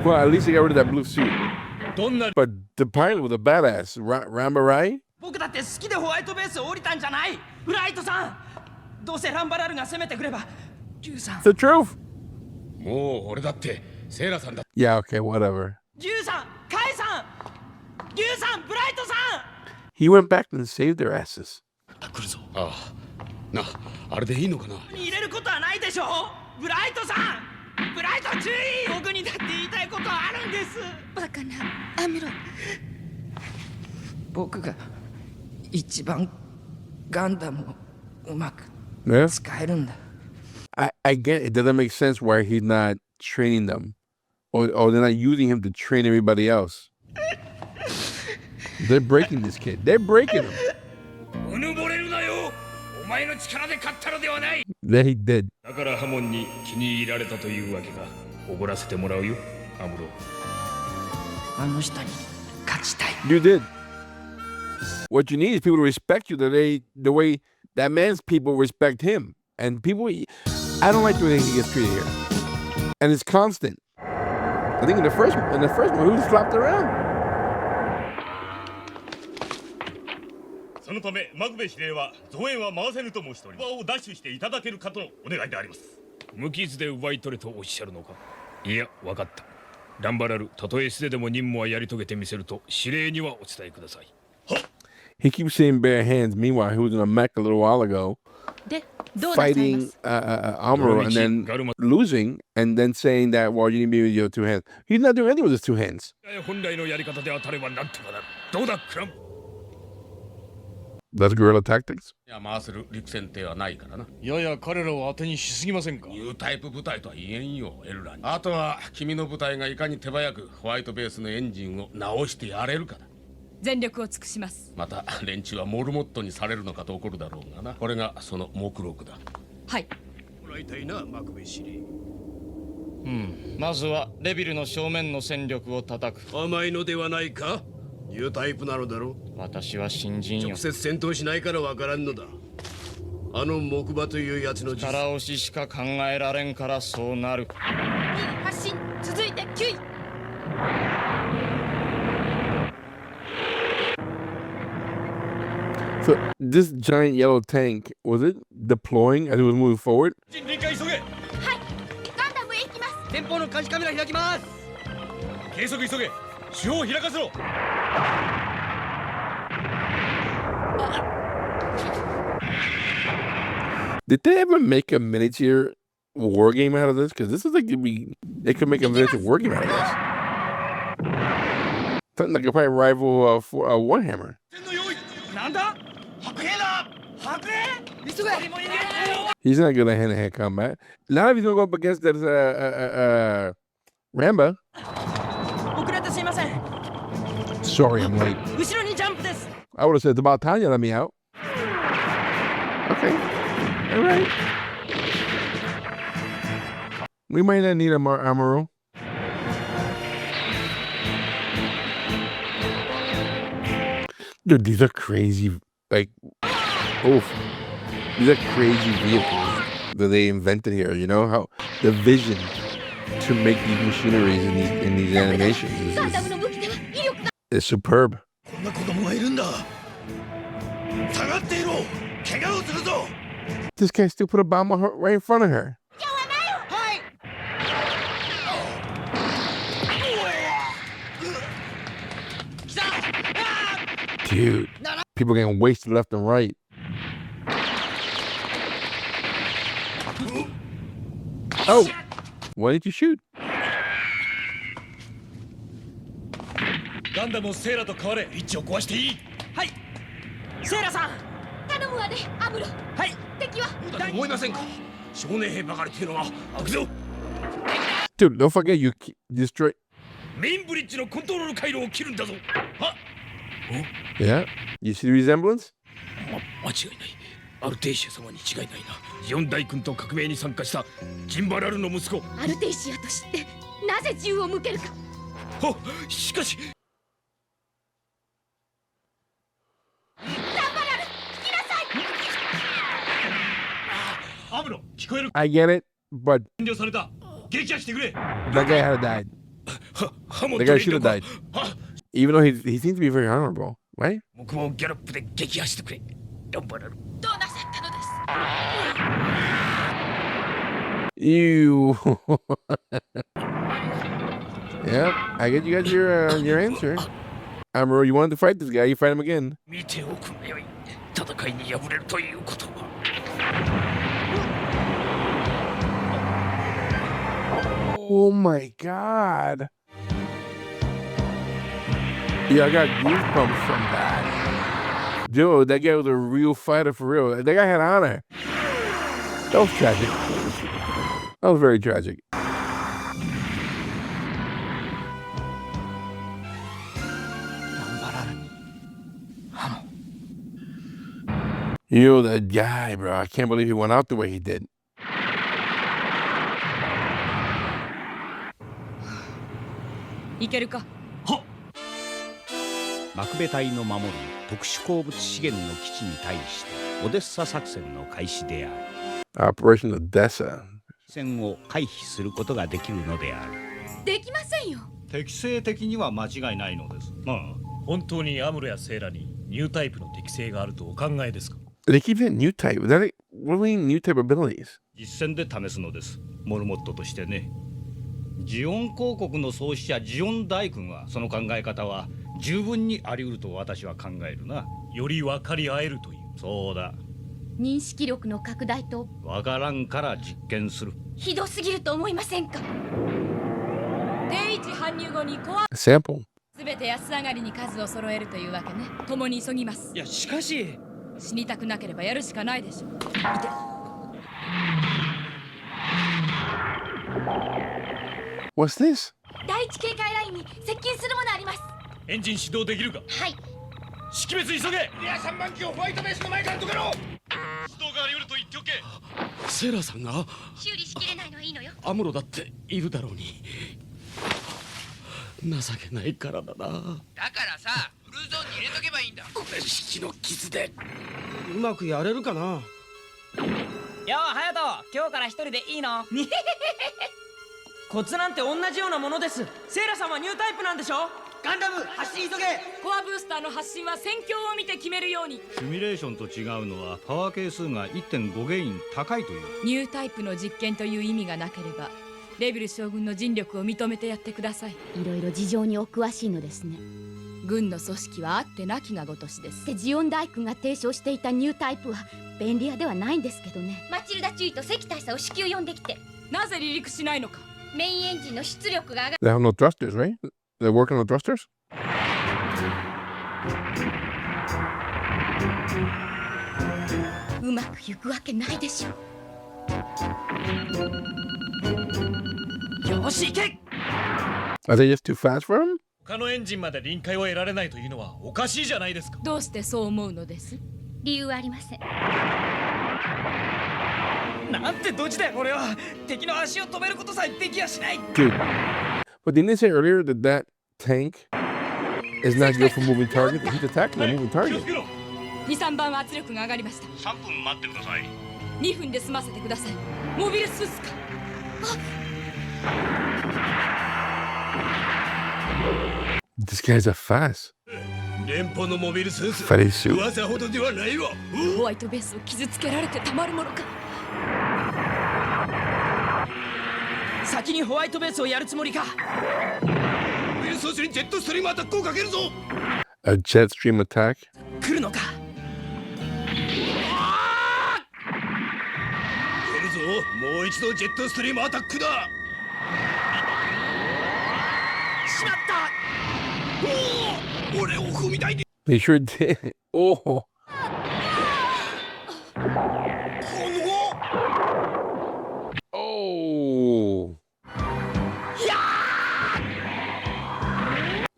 S1: Well, at least he got rid of that blue suit. But the pilot was a badass. Ramba Ral?
S10: 僕だって好きでホワイトベースを降りたんじゃない。ブライトさん、どうせランバラルが攻めてくれば。リュウさん。
S1: The truth.
S12: もう俺だってセイラさんだ。
S1: Yeah, okay, whatever.
S10: リュウさん、カイさん、リュウさん、ブライトさん。
S1: He went back and saved their asses.
S12: 来るぞ。ああ、な、あれでいいのかな。
S10: 入れることはないでしょ。ブライトさん、ブライト注意。僕にだって言いたいことはあるんです。
S4: バカなアムロ。
S10: 僕が一番ガンダムをうまく
S1: Yeah.
S10: 使えるんだ。
S1: I get it. It doesn't make sense why he's not training them. Or they're not using him to train everybody else. They're breaking this kid. They're breaking him.
S12: うぬぼれるなよ。お前の力で勝ったのではない。
S1: That he did.
S12: だからハモンに気に入られたというわけか。おごらせてもらうよ、アムロ。
S10: あの人に勝ちたい。
S1: You did. What you need is people to respect you the way that man's people respect him. And people, I don't like the way he gets treated here, and it's constant. I think in the first one, he was slapped around.
S12: そのためマグベ司令は増援は回せぬと申しており、場を奪取していただけるかとのお願いであります。無傷で奪い取れとおっしゃるのか。いや、わかった。ランバラル、たとえ素手でも任務はやり遂げてみせると司令にはお伝えください。
S1: He keeps saying bare hands. Meanwhile, he was in a mech a little while ago, fighting Amuro and then losing, and then saying that, well, you need me with your two hands. He's not doing anything with his two hands.
S12: 本来のやり方で当たればなんとかなる。どうだ、クラン。
S1: That's guerrilla tactics.
S9: いや、回せる陸戦艇はないからな。
S8: やや彼らを当てにしすぎませんか。
S9: ニュータイプ部隊とは言えんよ、エルラに。あとは君の部隊がいかに手早くホワイトベースのエンジンを直してやれるかだ。
S14: 全力を尽くします。
S9: また連中はモルモットにされるのかと怒るだろうがな。これがその目録だ。
S14: はい。
S12: もらいたいな、マクベ司令。
S5: まずはレビルの正面の戦力を叩く。
S12: 甘いのではないか。ニュータイプなのだろう。
S5: 私は新人よ。
S12: 直接戦闘しないからわからんのだ。あの木馬というやつの
S5: 力押ししか考えられんからそうなる。
S4: 2位発進、続いて9位。
S1: So this giant yellow tank, was it deploying as it was moving forward?
S12: 理解急げ。
S4: はい、ガンダムへ行きます。
S10: 前方の監視カメラ開きます。
S12: 計測急げ。手法を開かせろ。
S1: Did they ever make a miniature war game out of this? Because this is like they could make a miniature war game out of this. Something that could probably rival for Warhammer.
S10: なんだ？白兵だ！白兵！急げ！
S1: He's not good at hand-to-hand combat. Not if he's gonna go up against that Ramba.
S10: 遅れてすいません。
S1: Sorry, I'm late.
S10: 後ろにジャンプです。
S1: I would have said it's about time you let me out. Okay. All right. We might not need a Amuro. Dude, these are crazy. Like, oof. These are crazy vehicles that they invented here. You know how the vision to make these machineries in these animations is superb. This guy still put a bomb on her right in front of her. Dude, people getting wasted left and right. Oh, why didn't you shoot?
S12: ガンダムをセーラと変われ。位置を壊していい。
S10: はい。セーラさん。
S4: 頼むわね、アムロ。
S10: はい。
S4: 敵は。
S12: だと思いませんか。少年兵ばかりっていうのは悪ぞ。
S1: Dude, don't forget you destroy.
S12: メインブリッジのコントロール回路を切るんだぞ。は。
S1: Yeah, you see the resemblance?
S12: 間違いない。アルテイシア様に違いないな。ジオン大君と革命に参加したジンバラルの息子。
S4: アルテイシアと知ってなぜ銃を向けるか。
S12: は、しかし。
S4: ランバラル、聞きなさい。
S12: アムロ、聞こえる。
S1: I get it, but
S12: 遠慮された。撃破してくれ。
S1: that guy had died. The guy should have died. Even though he seems to be very honorable, right?
S12: 僕もギャロップで撃破してくれ。ランバラル。
S4: どうなさったのです。
S1: Ew. Yep, I get you got your answer. Amuro, you wanted to fight this guy, you fight him again.
S12: 見ておくがよい。戦いに敗れるということは。
S1: Oh my god. Yeah, I got goosebumps from that. Dude, that guy was a real fighter for real. That guy had honor. That was tragic. That was very tragic. You know, that guy, bro. I can't believe he went out the way he did.
S14: いけるか。
S2: マクベ隊の守り特殊鉱物資源の基地に対してオデッサ作戦の開始で
S1: る。
S2: ある。
S1: Operation Odessa。
S2: 戦を回避することができるのである。
S4: できませんよ。
S15: 適正的には間違いないのです。
S12: 本当にアムロやセイラにニュータイプの適性があるとお考えですか？
S1: They keep saying new type. Is that what do we mean new type abilities?
S15: 実戦で試すのです。モルモットとしてね。ジオン公国の創始者ジオン大君はその考え方は十分にあり得ると私は考えるな。
S12: より分かり合えるという。
S15: そうだ。
S4: 認識力の拡大と
S15: わからんから実験する。
S4: ひどすぎると思いませんか？
S14: 定位置搬入後にコア
S1: Sample。
S14: すべて安上がりに数を揃えるというわけね。共に急ぎます。
S10: いやしかし
S14: 死にたくなければやるしかないでしょ。見て。
S1: What's this?
S4: 第一警戒ラインに接近するものあります。
S12: エンジン始動できるか？
S4: はい。
S12: 識別急げ。
S9: リア3番機をホワイトベースの前から止めろ。
S12: 始動があり得ると言っておけ。
S9: セラさんが
S4: 修理しきれないのはいいのよ。
S9: アムロだっているだろうに。情けないからだな。
S16: だからさ、ブルーゾーンに入れとけばいいんだ。
S9: これ式の傷で
S10: うまくやれるかな。よう隼人、今日から一人でいいの？コツなんて同じようなものです。セイラさんはニュータイプなんでしょ？ガンダム発進急げ。
S14: コアブースターの発信は戦況を見て決めるように。
S15: シミュレーションと違うのはパワー係数が 1.5 ゲイン高いという。
S14: ニュータイプの実験という意味がなければレビル将軍の尽力を認めてやってください。
S4: いろいろ事情にお詳しいのですね。
S14: 軍の組織はあってなきがごとしです。
S4: ジオン大君が提唱していたニュータイプは便利屋ではないんですけどね。マチルダ注意と関大佐を至急呼んできて。
S14: なぜ離陸しないのか。
S4: メインエンジンの出力が上が
S1: They have no thrusters, right? They're working on thrusters?
S4: うまくいくわけないでしょ。
S10: よし行け。
S1: Are they just too fast for him?
S12: 他のエンジンまで臨界を得られないというのはおかしいじゃないですか。
S14: どうしてそう思うのです？
S4: 理由はありません。
S10: なんてドジだよこれは。敵の足を止めることさえできやしない。
S1: Dude. But didn't they say earlier that that tank is not good for moving targets? He's attacking a moving target.
S14: 2、3番は圧力が上がりました。
S12: 3分待ってください。
S14: 2分で済ませてください。モビルスーツか。
S1: These guys are fast.
S9: 連邦のモビルスーツ
S1: Fatty suit.
S9: 噂ほどではないわ。
S14: ホワイトベースを傷つけられてたまるものか。
S10: 先にホワイトベースをやるつもりか。
S9: モビルスーツにジェットストリームアタックをかけるぞ。
S1: A jet stream attack.
S10: 来るのか。
S9: 来るぞ。もう一度ジェットストリームアタックだ。
S10: しまった。
S9: おお、俺を踏みたいで。
S1: They sure did. Oh. お。
S10: いや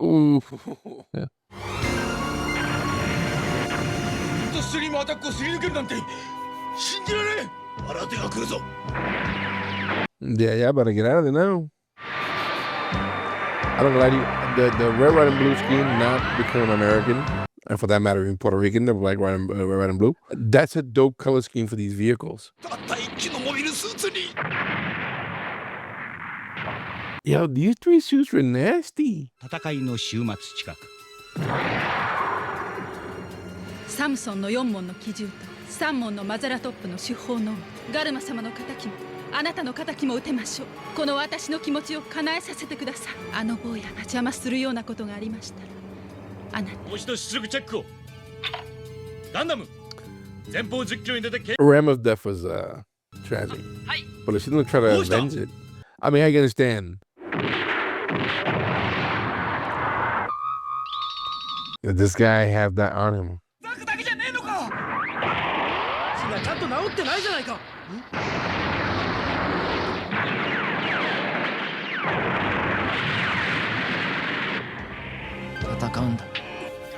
S1: ー。
S9: ジェットストリームアタックをすり抜けるなんて信じられん。新手が来るぞ。
S1: Yeah, better get out of there now. I don't lie to you. The red, white, and blue scheme not becoming American, and for that matter, even Puerto Rican, the black, red, and blue. That's a dope color scheme for these vehicles.
S9: たった一機のモビルスーツに。
S1: Yo, these three suits were nasty.
S2: 戦いの終末近く。
S7: サムソンの4門の機銃と3門のマザラトップの手法のガルマ様の敵もあなたの敵も撃てましょう。この私の気持ちを叶えさせてください。あの坊やが邪魔するようなことがありましたらあなた。
S12: もう一度出力チェックを。ガンダム前方10キロに出てけ。
S1: Ram of Death was tragic, but if she didn't try to avenge it, I mean, I can understand. Did this guy have that on him?
S10: ザクだけじゃねえのか。血がちゃんと治ってないじゃないか。戦うんだ。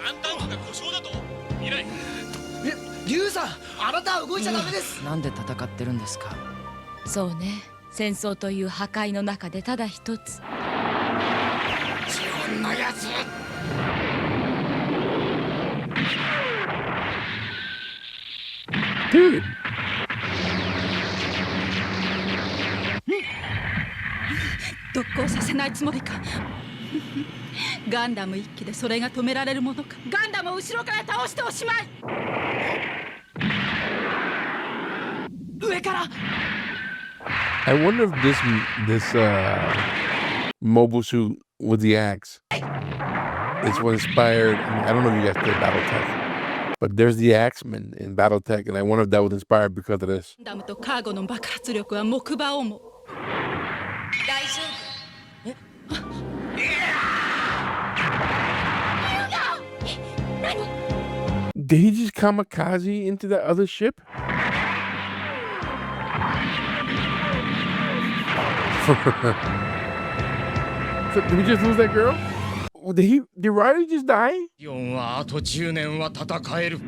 S12: ガンタンクが故障だと。未来。
S10: リュウさん、あなたは動いちゃダメです。なんで戦ってるんですか。
S14: そうね。戦争という破壊の中でただ一つ。
S9: 自分のやつ。
S1: Dude. I wonder if this mobile suit with the axe is what inspired. I don't know if you guys play BattleTech, but there's the Axeman in BattleTech, and I wonder if that was inspired because of this. Did he just kamikaze into that other ship? So did we just lose that girl? Did Riley just die?
S5: ヨンはあと10年は戦える。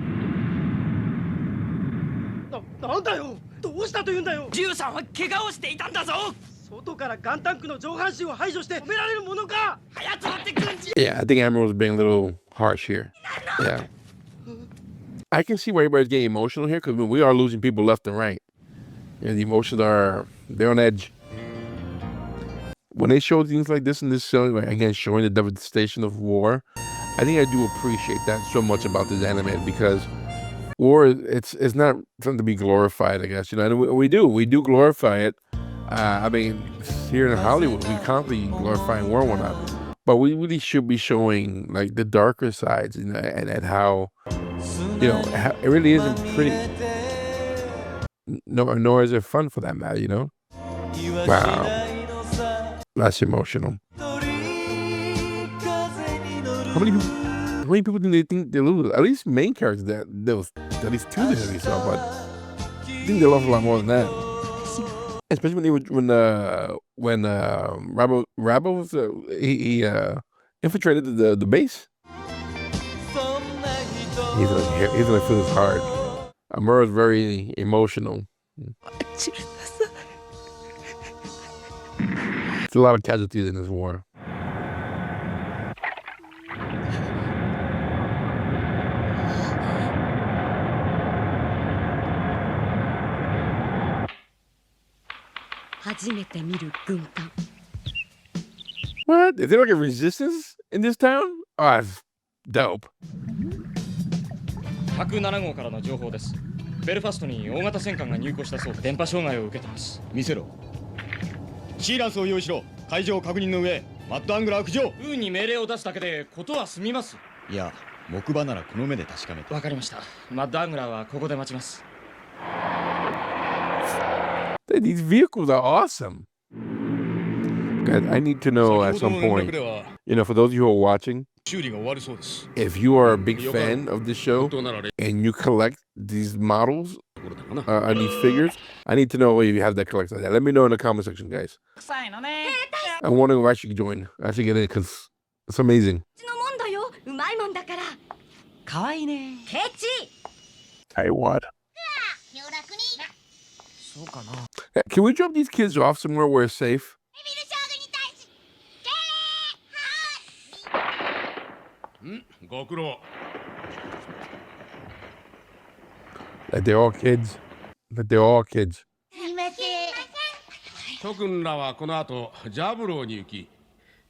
S10: なんだよ、どうしたというんだよ。ジュウさんは怪我をしていたんだぞ。外からガンタンクの上半身を排除して止められるものか。早くって軍事。
S1: Yeah, I think Amuro was being a little harsh here. Yeah. I can see why everybody's getting emotional here because we are losing people left and right. Yeah, the emotions they're on edge. When they show things like this in this show, like, again, showing the devastation of war, I think I do appreciate that so much about this anime because war, it's not something to be glorified, I guess. You know, and we do glorify it. I mean, here in Hollywood, we constantly glorifying war and whatnot, but we really should be showing like the darker sides, you know, and how, you know, how, it really isn't pretty. Nor is it fun for that matter, you know. Wow. That's emotional. How many people do they think they lose? At least main characters there was at least 2 that we saw, but I think they lost a lot more than that. Especially when Ramba was he infiltrated the base. He's gonna feel his heart. Amuro is very emotional. There's a lot of casualties in this war. What? Is there like a resistance in this town? Oh, that's dope.
S5: 107号からの情報です。ベルファストに大型戦艦が入港したそうで電波障害を受けてます。
S3: 見せろ。シーランスを用意しろ。海上確認の上、マッドアングラー浮上。
S5: ウーに命令を出すだけでことは済みます。
S3: いや、木馬ならこの目で確かめて。
S5: わかりました。マッドアングラーはここで待ちます。
S1: These vehicles are awesome. God, I need to know at some point, you know, for those of you who are watching, if you are a big fan of this show and you collect these models and these figures, I need to know if you have that collection. Let me know in the comment section, guys. I'm wondering if I should join. I should get it because it's amazing. Hey, what? Can we drop these kids off somewhere where it's safe? That they're all kids. That they're all kids.
S9: 諸君らはこの後ジャブローに行き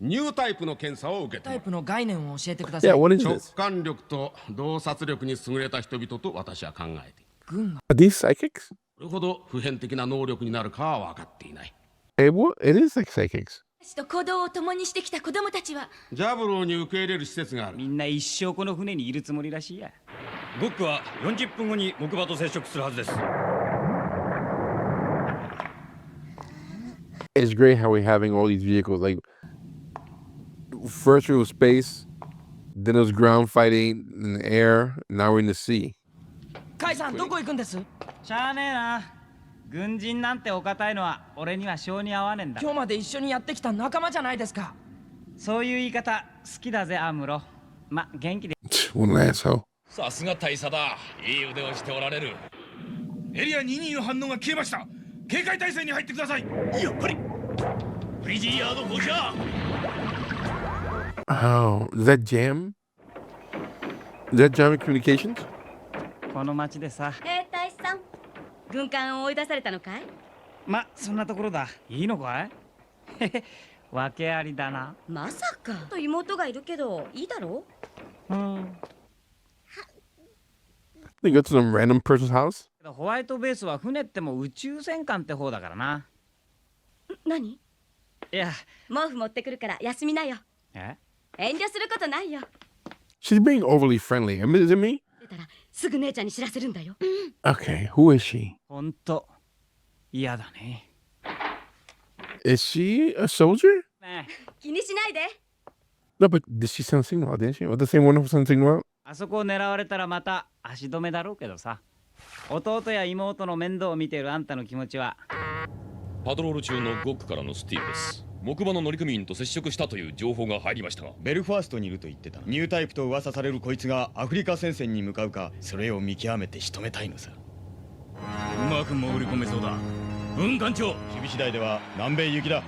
S9: ニュータイプの検査を受けて
S10: タイプの概念を教えてください。
S1: Yeah, what is
S9: 直
S1: this?
S9: 感力と洞察力に優れた人々と私は考えている。
S1: Are these psychics?
S9: それほど普遍的な能力になるかは分かっていない。
S1: It is like psychics.
S4: 私と行動を共にしてきた子供たちは
S9: ジャブローに受け入れる施設がある。
S15: みんな一生この船にいるつもりらしいや。
S12: ゴックは40分後に木馬と接触するはずです。
S1: It's great how we're having all these vehicles. Like, first it was space, then it was ground fighting in the air, now we're in the sea.
S10: カイさんどこ行くんです？
S17: しゃあねえな。軍人なんてお堅いのは俺には性に合わねえんだ。
S10: 今日まで一緒にやってきた仲間じゃないですか。
S17: そういう言い方好きだぜアムロ。ま、元気で。
S1: One asshole.
S12: さすが大佐だ。いい腕をしておられる。エリア22の反応が消えました。警戒態勢に入ってください。やっぱり。フリジーヤード放射。
S1: Oh, is that jam? Is that jam communications?
S17: この街でさ。
S4: 兵隊さん
S18: 軍艦を追い出されたのかい？
S17: ま、そんなところだ。いいのかい？へへ、訳ありだな。
S18: まさか。と妹がいるけど、いいだろう？They
S1: go to some random person's house?
S17: ホワイトベースは船っても宇宙戦艦って方だからな。
S18: 何？
S17: いや、
S18: 毛布持ってくるから休みなよ。
S17: え？
S18: 遠慮することないよ。
S1: She's being overly friendly. I mean, is it me?
S18: 出たらすぐ姉ちゃんに知らせるんだよ。
S1: Okay, who is she?
S17: ほんと嫌だね。
S1: Is she a soldier?
S17: ねえ、
S18: 気にしないで。
S1: No, but did she send a signal out, didn't she? Was the same one who sent a signal out?
S17: あそこを狙われたらまた足止めだろうけどさ。弟や妹の面倒を見ているあんたの気持ちは。
S19: パトロール中のゴックからのスティーブです。木馬の乗組員と接触したという情報が入りましたが、
S3: ベルファーストにいると言ってた。ニュータイプと噂されるこいつがアフリカ戦線に向かうか、それを見極めて仕留めたいのさ。
S12: うまく潜り込めそうだ。軍艦長、
S3: 守備次第では南米行きだ。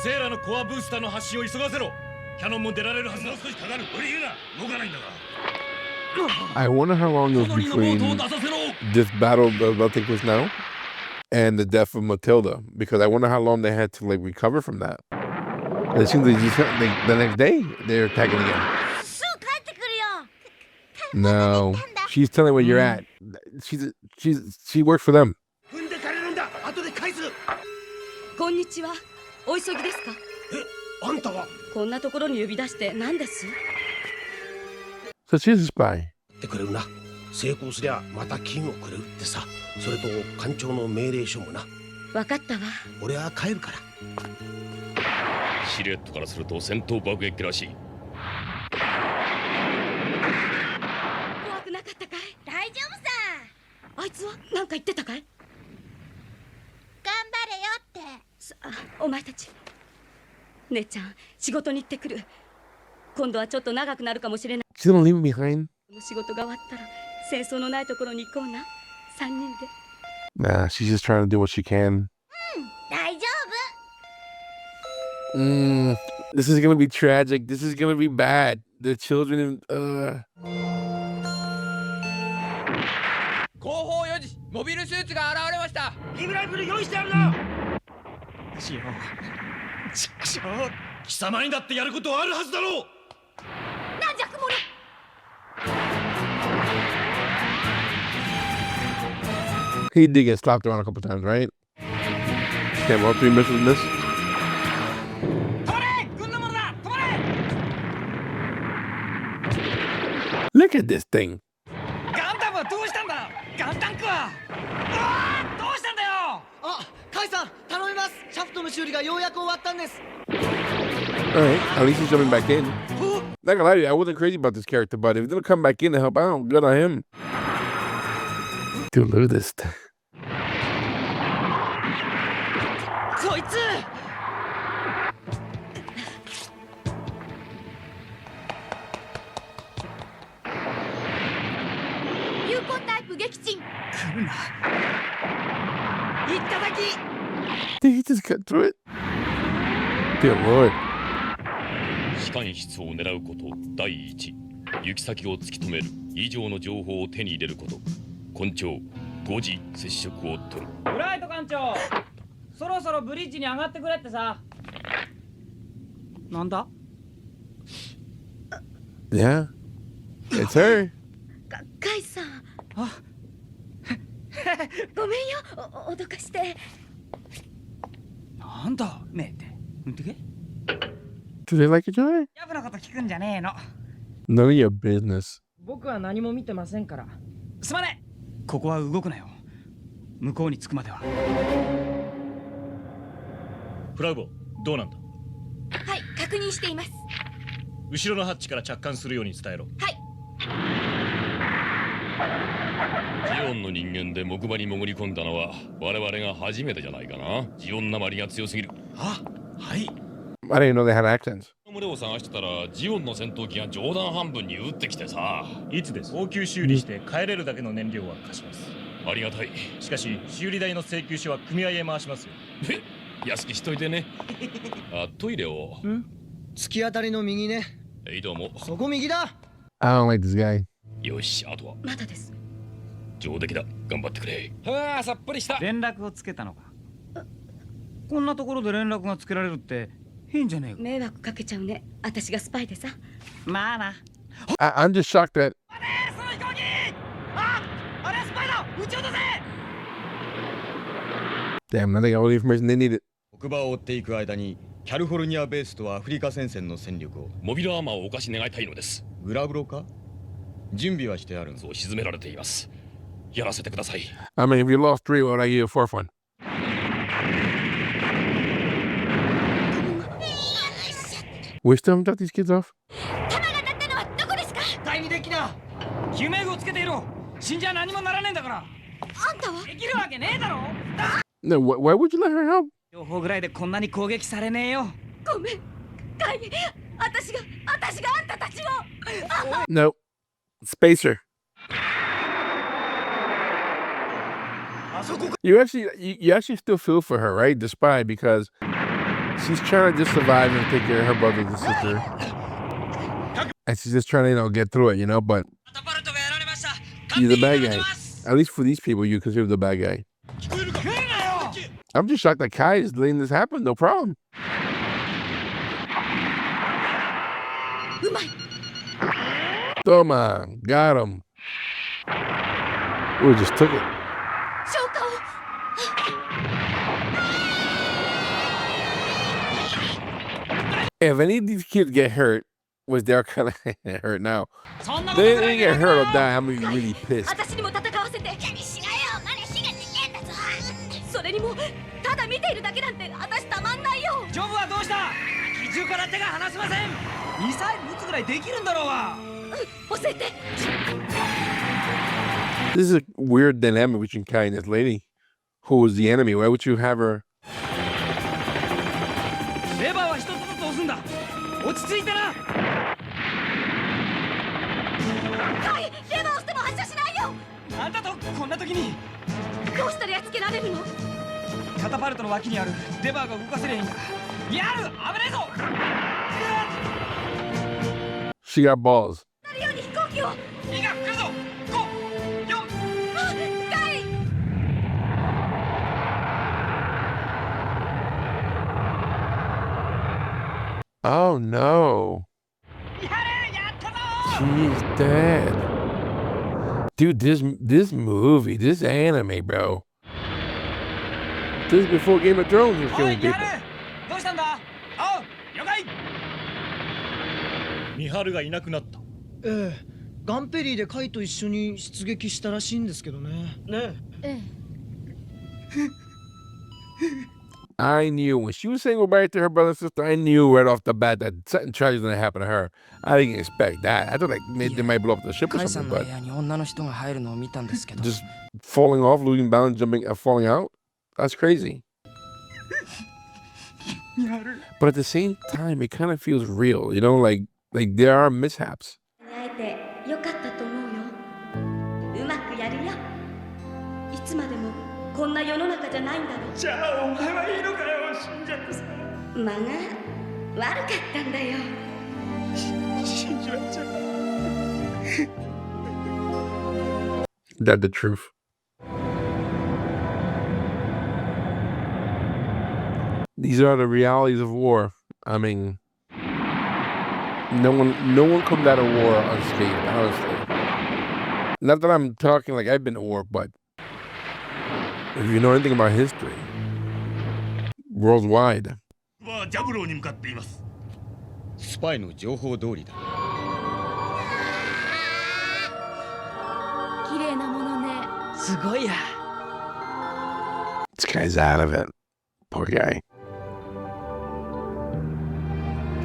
S12: セーラのコアブースターの発進を急がせろ。キャノンも出られるはずだ。もう少しかかる。無理言うな。動かないんだから。
S1: I wonder how long it was between this battle that take place now and the death of Matilda, because I wonder how long they had to like recover from that. It seems like the next day they're attacking again. No, she's telling where you're at. She works for them.
S18: こんにちは。お急ぎですか？
S9: あんたは
S18: こんなところに呼び出して何です？
S1: So she's a spy.
S9: ってくれるな。成功すりゃまた金をくれるってさ。それと艦長の命令書もな。
S18: わかったわ。
S9: 俺は帰るから。
S19: シルエットからすると戦闘爆撃らしい。
S18: 怖くなかったかい？大丈夫さ。あいつは何か言ってたかい？頑張れよって。さあ、お前たち。姉ちゃん、仕事に行ってくる。今度はちょっと長くなるかもしれない。
S1: She's gonna leave me behind.
S18: 仕事が終わったら戦争のないところに行こうな。3人で。
S1: Nah, she's just trying to do what she can.
S18: 大丈
S1: This is gonna be tragic. This is gonna be bad. The children.
S16: 後方4時、モビルスーツが現れました。
S9: リブライブル用意してあるな。
S12: しよう。ちくしょう。貴様にだってやることはあるはずだろう。
S18: なんじゃ雲の。
S1: He did get slapped around a couple times, right? Can't all 3 missiles miss. Look at this thing.
S17: ガンダムはどうしたんだ？ガンタンクは。どうしたんだよ。
S10: あ、カイさん、頼みます。シャフトの修理がようやく終わったんです。
S1: Alright, at least he's jumping back in. Not gonna lie to you, I wasn't crazy about this character, but if he's gonna come back in to help out, good on him. Dude, look at this.
S18: こいつ。有効タイプ撃沈。
S17: 来るな。
S18: いただき。
S1: Did he just cut through it? Dear Lord.
S19: 機関室を狙うこと第一、行き先を突き止める以上の情報を手に入れること。根長5時接触を取る。
S17: ブライト艦長、そろそろブリッジに上がってくれってさ。なんだ？
S1: Yeah, it's her.
S18: カイさん。あ。ごめんよ、脅かして。
S17: なんだねえって。見てけ。
S1: Do they like each other?
S17: やぶなこと聞くんじゃねえの。
S1: None of your business.
S10: 僕は何も見てませんから。
S17: すまねえ。ここは動くなよ。向こうに着くまでは。
S12: フラウボ、どうなんだ？
S4: はい、確認しています。
S12: 後ろのハッチから着艦するように伝えろ。
S4: はい。
S19: ジオンの人間で木馬に潜り込んだのは我々が初めてじゃないかな。ジオンなまりが強すぎる。
S12: あ、はい。
S1: I didn't know they had accents.
S19: 群れを探してたらジオンの戦闘機が上段半分に撃ってきてさ。
S12: いつです？応急修理して帰れるだけの燃料は貸します。
S19: ありがたい。
S12: しかし修理代の請求書は組合へ回しますよ。
S19: 安くしといてね。あ、トイレを。
S10: 突き当たりの右ね。
S19: どうも。
S10: そこ右だ。
S1: I don't like this guy.
S19: よし、あとは
S18: まだです。
S19: 上出来だ。頑張ってくれ。
S17: はあ、さっぱりした。連絡をつけたのか。こんなところで連絡がつけられるって変じゃねえか。
S18: 迷惑かけちゃうね。私がスパイでさ。
S17: まあな。
S1: I'm just shocked that.
S10: その飛行機。あれスパイだ。撃ち落とせ。
S1: Damn, now they got all the information they needed.
S3: 北場を追っていく間にキャリフォルニアベースとアフリカ戦線の戦力を
S19: モビルアーマーをお貸し願いたいのです。
S3: グラブロか準備はしてあるの。
S19: そう沈められています。やらせてください。
S1: I mean, if you lost 3, what would I give you a 4th one? We still haven't got these kids off?
S10: 第二デッキだ。救命具をつけていろ。死んじゃ何もならねえんだから。
S18: あんたは
S10: できるわけねえだろ。
S1: No, why would you let her help?
S10: 情報ぐらいでこんなに攻撃されねえよ。
S18: ごめん。カイ、私があんたたちを。
S1: No. Spacer. You actually still feel for her, right? The spy, because she's trying to just survive and take care of her brother and sister. And she's just trying to, get through it, but you're the bad guy. At least for these people, you consider the bad guy. I'm just shocked that Kai is letting this happen. No problem. Toma, got him. We just took it. If any of these kids get hurt, which they're kind of hurt now, they get hurt or die, I'm gonna be really pissed.
S18: 私にも戦わせて。それにもただ見ているだけなんて私たまんないよ。
S10: ジョブはどうした？機銃から手が離せません。ミサイル撃つぐらいできるんだろうが。
S18: 教えて。
S1: This is a weird dynamic between Kai and this lady, who was the enemy. Why would you have her?
S10: レバーは一つずつ押すんだ。落ち着いてな。
S18: カイ、レバー押しても発射しないよ。
S10: あんたとこんな時に
S18: どうしたらやっつけられるの？
S10: カタパルトの脇にあるレバーが動かせりゃいいんだ。やる、危ねえぞ。
S1: She got balls.
S18: なるように飛行機を。
S10: 2が来るぞ。5、4。
S18: カイ。
S1: Oh no. She's dead. Dude, this movie, this anime, bro. This is before Game of Thrones was killing people.
S10: どうしたんだ？おう、了解。
S12: ミハルがいなくなった。
S10: ええ、ガンペリーでカイと一緒に出撃したらしいんですけどね。ねえ。
S1: I knew when she was saying goodbye to her brother and sister, I knew right off the bat that something tragic was going to happen to her. I didn't expect that. I thought they might blow up the ship or something, but just falling off, losing balance, jumping, falling out, that's crazy. But at the same time, it kind of feels real, like there are mishaps.
S18: 会えてよかったと思うよ。うまくやるよ。いつまでもこんな世の中じゃないんだろ。
S10: じゃあお前はいいのかよ。死んじゃってさ。
S18: 間が悪かったんだよ。
S10: 死んじまっちゃう。
S1: That's the truth. These are the realities of war. I mean, no one comes out of war unscathed, honestly. Not that I'm talking like I've been to war, but if you know anything about history, worldwide.
S12: はジャブローに向かっています。
S3: スパイの情報通りだ。
S4: 綺麗なものね。
S10: すごいや。
S1: This guy's out of it. Poor guy.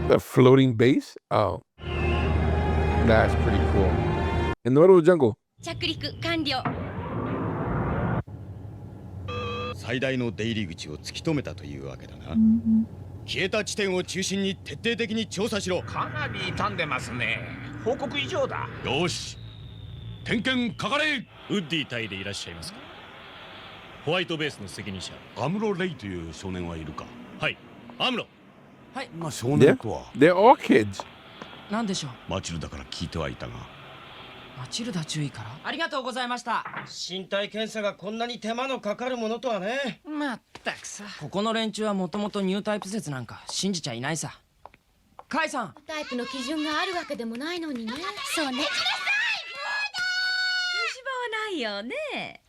S1: The floating base? Oh. That's pretty cool. In the middle of the jungle.
S18: 着陸完了。
S3: 最大の出入り口を突き止めたというわけだな。消えた地点を中心に徹底的に調査しろ。
S12: かなり傷んでますね。報告以上だ。
S9: よし。点検かかれ。
S19: ウッディ隊でいらっしゃいますか。ホワイトベースの責任者
S9: アムロ・レイという少年はいるか。
S19: はい、アムロ。
S10: はい。
S9: まあ少年とは。
S1: They're all kids.
S10: 何でしょう。
S2: マチルダから聞いてはいたが。
S10: マチルダ注意から。ありがとうございました。
S3: 身体検査がこんなに手間のかかるものとはね。
S10: まったくさ。ここの連中はもともとニュータイプ説なんか信じちゃいないさ。カイさん。
S4: タイプの基準があるわけでもないのにね。そうね。虫歯は
S18: ないよね。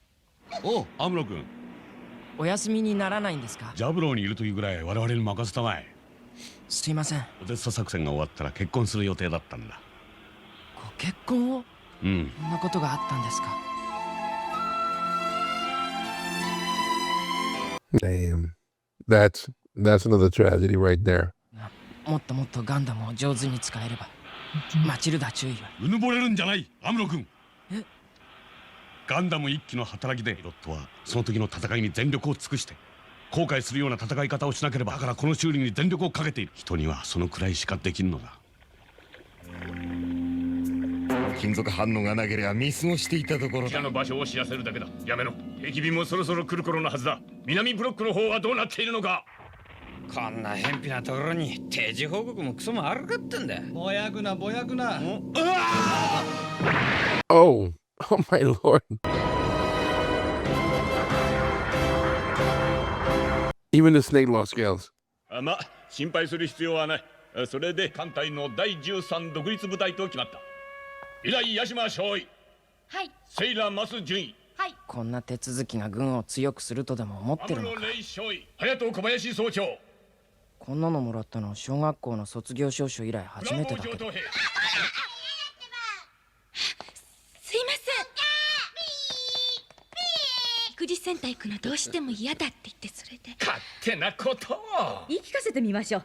S2: おう、アムロ君。
S10: お休みにならないんですか？
S2: ジャブローにいるというぐらい我々に任せたまえ。
S10: すいません。
S2: オデッサ作戦が終わったら結婚する予定だったんだ。
S10: ご結婚を？
S2: うん。
S10: そんなことがあったんですか。
S1: Damn. That's another tragedy right there.
S10: もっともっとガンダムを上手に使えれば。マチルダ注意は。
S2: うぬぼれるんじゃない、アムロ君。
S10: え？
S2: ガンダム一機の働きでロットはその時の戦いに全力を尽くして後悔するような戦い方をしなければ、だからこの修理に全力をかけている。人にはそのくらいしかできるのだ。
S3: 金属反応がなければ見過ごしていたところだ。
S12: こちらの場所を知らせるだけだ。やめろ。駅便もそろそろ来る頃のはずだ。南ブロックの方はどうなっているのか。
S17: こんな偏僻なところに定時報告もクソもあるかってんだ。
S8: ぼやくなぼやくな。
S1: Oh, oh my lord. Even the snake lost scales.
S12: まあ、心配する必要はない。それで艦隊の第13独立部隊と決まった。以来八島少尉。
S4: はい。
S12: セイラマス準尉。
S4: はい。
S10: こんな手続きが軍を強くするとでも思ってるのか。
S12: アムロレイ少尉。隼人小林総長。
S10: こんなのもらったの小学校の卒業証書以来初めてだけど。
S4: すいません。育児センター行くのどうしても嫌だって言って、それで。
S12: 勝手なことを。
S18: 言い聞かせてみましょう。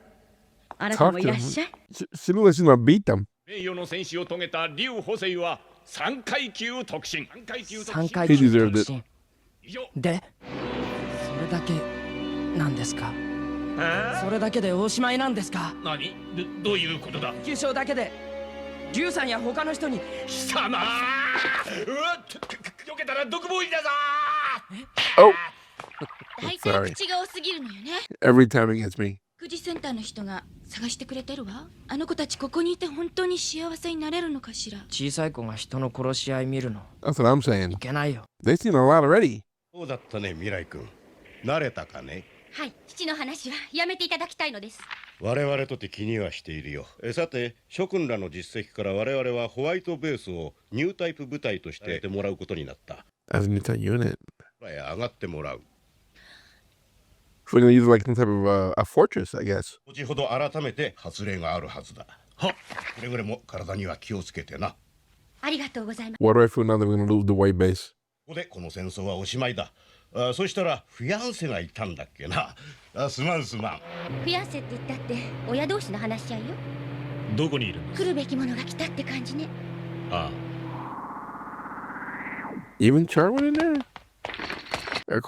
S18: あなたもいらっしゃい。
S1: She looks like she's gonna beat them.
S12: 名誉の戦士を遂げた劉補正は3階級特進。
S10: 3階級特進。で、それだけなんですか？それだけでおしまいなんですか？
S12: 何？どういうことだ？
S10: 急所だけで劉さんや他の人に。
S12: 貴様！うわっ！避けたら毒ボーイだぞ！
S1: Oh.
S4: 大体口が多すぎるのよね。
S1: Every time he gets me.
S4: 育児センターの人が探してくれてるわ。あの子たちここにいて本当に幸せになれるのかしら。
S10: 小さい子が人の殺し合い見るの。
S1: That's what I'm saying.
S10: いけないよ。
S1: They've seen a lot already.
S11: そうだったね、未来君。慣れたかね。
S4: はい、父の話はやめていただきたいのです。
S11: 我々とて気にはしているよ。さて、諸君らの実績から我々はホワイトベースをニュータイプ部隊としてやってもらうことになった。
S1: As a new type unit.
S11: 上がってもらう。
S1: So we're gonna use like some type of a fortress, I guess.
S11: 後ほど改めて発令があるはずだ。はっ、くれぐれも体には気をつけてな。
S4: ありがとうございます。
S1: What do I feel now that we're gonna lose the white base?
S11: ここでこの戦争はおしまいだ。そしたらフィアンセがいたんだっけな。すまんすまん。
S4: フィアンセって言ったって親同士の話し合いよ。
S12: どこにいるんです？
S4: 来るべきものが来たって感じね。
S12: ああ。
S1: Even Char went in there? A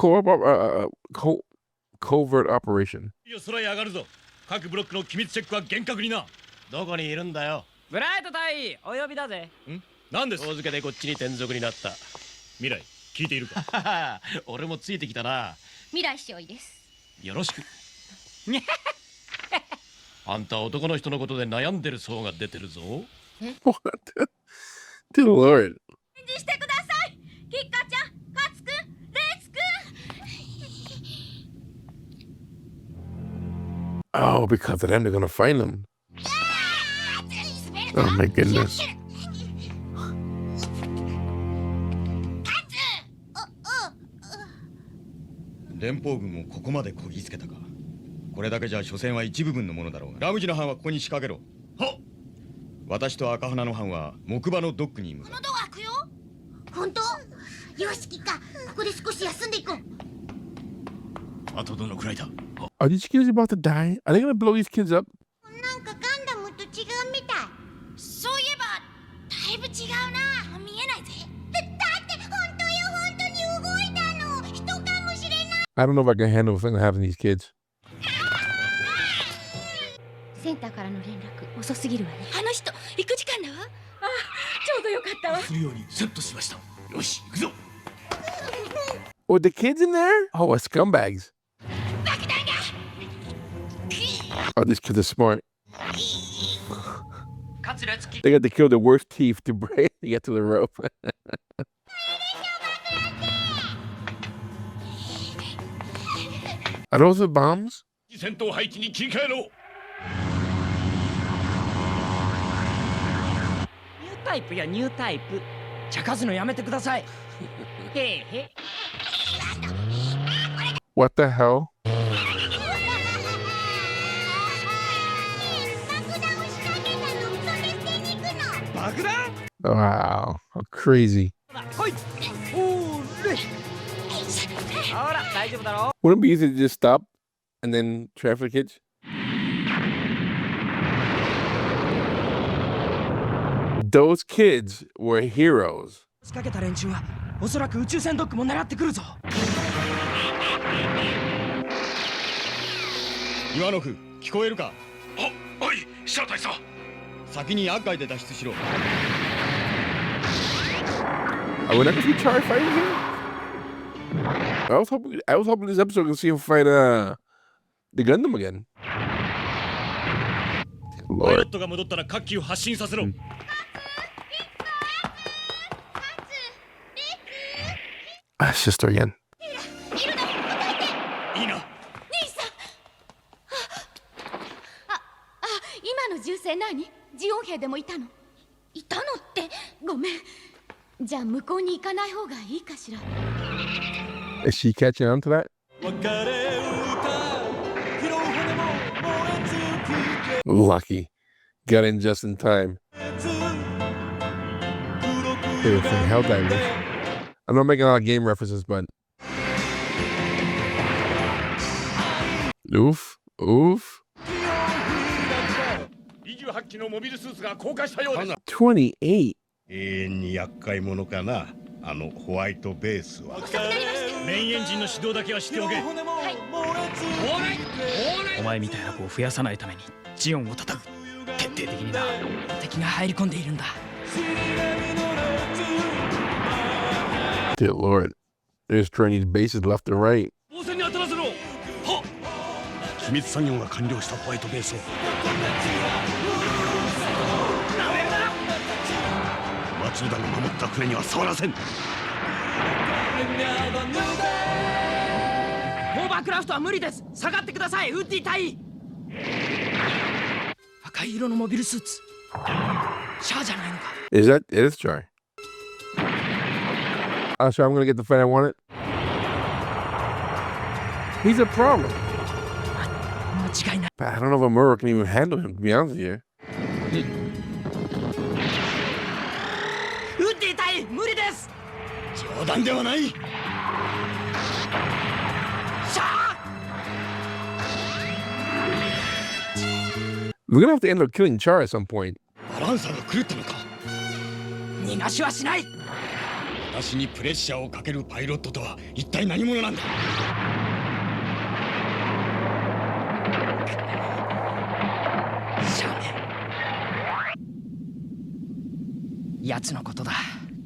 S1: covert operation.
S12: いや、空へ上がるぞ。各ブロックの機密チェックは厳格にな。
S9: どこにいるんだよ。
S10: ブライト隊員お呼びだぜ。
S12: なんです？
S9: 大付けでこっちに転属になった。
S12: 未来、聞いているか？
S9: 俺もついてきたな。
S4: 未来少尉です。
S9: よろしく。あんた男の人のことで悩んでる層が出てるぞ。
S1: What? Dear Lord.
S4: 返事してください。キッカちゃん、カツくん、レイツくん。
S1: Oh, because of them, they're gonna find them. Oh my goodness.
S3: 連邦軍もここまでこぎつけたか。これだけじゃ所詮は一部分のものだろうが。ラムジの班はここに仕掛けろ。はっ。私と赤鼻の班は木馬のドックに向かう。
S4: このドア開くよ。本当？よし、キッカ、ここで少し休んでいこう。
S9: あとどのくらいだ？
S1: Are these kids about to die? Are they gonna blow these kids up?
S4: なんかガンダムと違うみたい。そういえばだいぶ違うな。見えないぜ。だって本当よ、本当に動いたの。人かもしれない。
S1: I don't know if I can handle what's gonna happen to these kids.
S4: センターからの連絡遅すぎるわね。あの人行く時間だわ。あ、ちょうどよかったわ。
S9: するようにセットしました。よし、行くぞ。
S1: Oh, the kids in there? Oh, scumbags. Oh, these kids are smart. They got to kill the worst thief to break to get to the rope. Are those the bombs?
S12: 戦闘配置に切り替えろ。
S10: ニュータイプやニュータイプ。茶化すのやめてください。へえへ。
S1: What the hell? Wow, how crazy.
S10: ほい。おーれ。ほら、大丈夫だろ。
S1: Wouldn't it be easy to just stop and then traffic hit? Those kids were heroes.
S10: 仕掛けた連中はおそらく宇宙船ドックも狙ってくるぞ。
S3: 岩野君、聞こえるか？
S6: あ、はい、シャー大佐。
S3: 先に厄介で脱出しろ。
S1: I would never see Char fighting him. I was hoping this episode could see him fight the Gundam again.
S12: パイロ
S1: Lord.
S12: ットが戻ったら各機を発進させろ。
S1: Ah, sister again.
S12: いいな。
S18: 兄さん。今の銃声何？ジオン兵でもいたの？いたのってごめん。じゃあ向こうに行かない方がいいかしら。
S1: Is she catching on to that? Lucky. Got in just in time. They were from Helldivers. I'm not making a lot of game references, but... Oof. Oof.
S12: 28機のモビルスーツが降下したようです。
S1: 28.
S11: 永遠に厄介者かな、あのホワイトベースは。
S12: メインエンジンの始動だけはしておけ。
S10: お前みたいな子を増やさないためにジオンを叩く。徹底的にな。敵が入り込んでいるんだ。
S1: Dear Lord. They're destroying these bases left and right.
S12: 防戦に当たらせろ。はっ。
S2: 秘密作業が完了したホワイトベースを松浦の守った船には触らせん。
S10: オーバークラフトは無理です。下がってください、ウッディ隊員。赤い色のモビルスーツ。シャアじゃないのか。
S1: Is that... It is Char. Oh, so I'm gonna get the fight I wanted? He's a problem. But I don't know if Amuro can even handle him, to be honest with you.
S10: ウッディ隊員、無理です。
S3: 冗談ではない。
S10: シャア。
S1: We're gonna have to end up killing Char at some point.
S3: バランサーが狂ったのか。
S10: 逃がしはしない。
S3: 私にプレッシャーをかけるパイロットとは一体何者なんだ。
S10: 奴のことだ。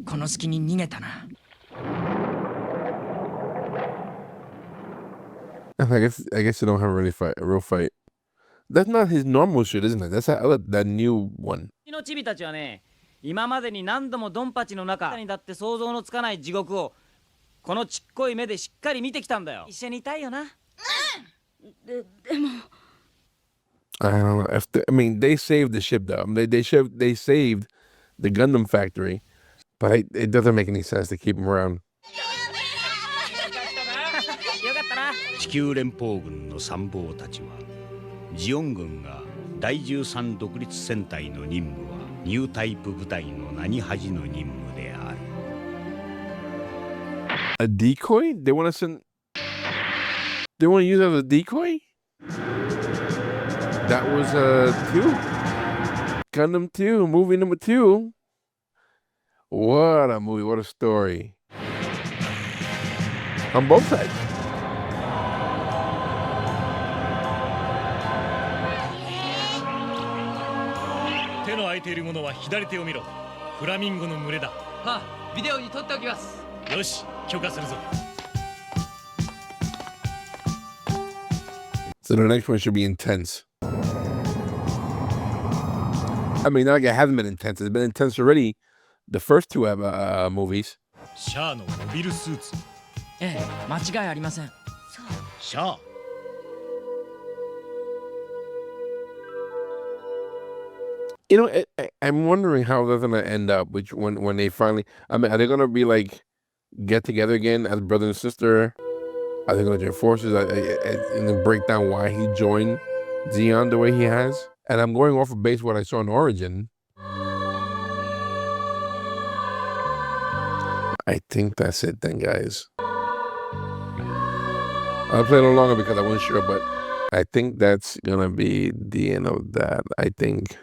S10: この隙に逃げたな。
S1: I guess you don't have a real fight. That's not his normal shit, isn't it? That's that new one.
S17: のチビたちはね、今までに何度もドンパチの中にだって想像のつかない地獄をこのちっこい目でしっかり見てきたんだよ。一緒にいたいよな。
S18: でも。
S1: I don't know. I mean, they saved the ship though. They saved the Gundam factory, but it doesn't make any sense to keep him around.
S2: 地球連邦軍の参謀たちはジオン軍が第13独立戦隊の任務はニュータイプ部隊の名に恥の任務である。
S1: A decoy? They want to use it as a decoy? That was 2. Gundam 2, movie number 2. What a movie, what a story. On both sides.
S12: 手の空いているものは左手を見ろ。フラミンゴの群れだ。
S16: はあ、ビデオに撮っておきます。
S12: よし、許可するぞ。
S1: So the next one should be intense. I mean, not like it hasn't been intense. It's been intense already. The first two movies.
S12: シャアのモビルスーツ。
S10: ええ、間違いありません。
S12: シャア。
S1: You know, I'm wondering how they're gonna end up. Which when they finally, I mean, are they gonna be like get together again as brother and sister? Are they gonna join forces and then break down why he joined Zeon the way he has? And I'm going off of base what I saw in Origin. I think that's it then, guys. I'll play a little longer because I wasn't sure, but I think that's gonna be the end of that. I think.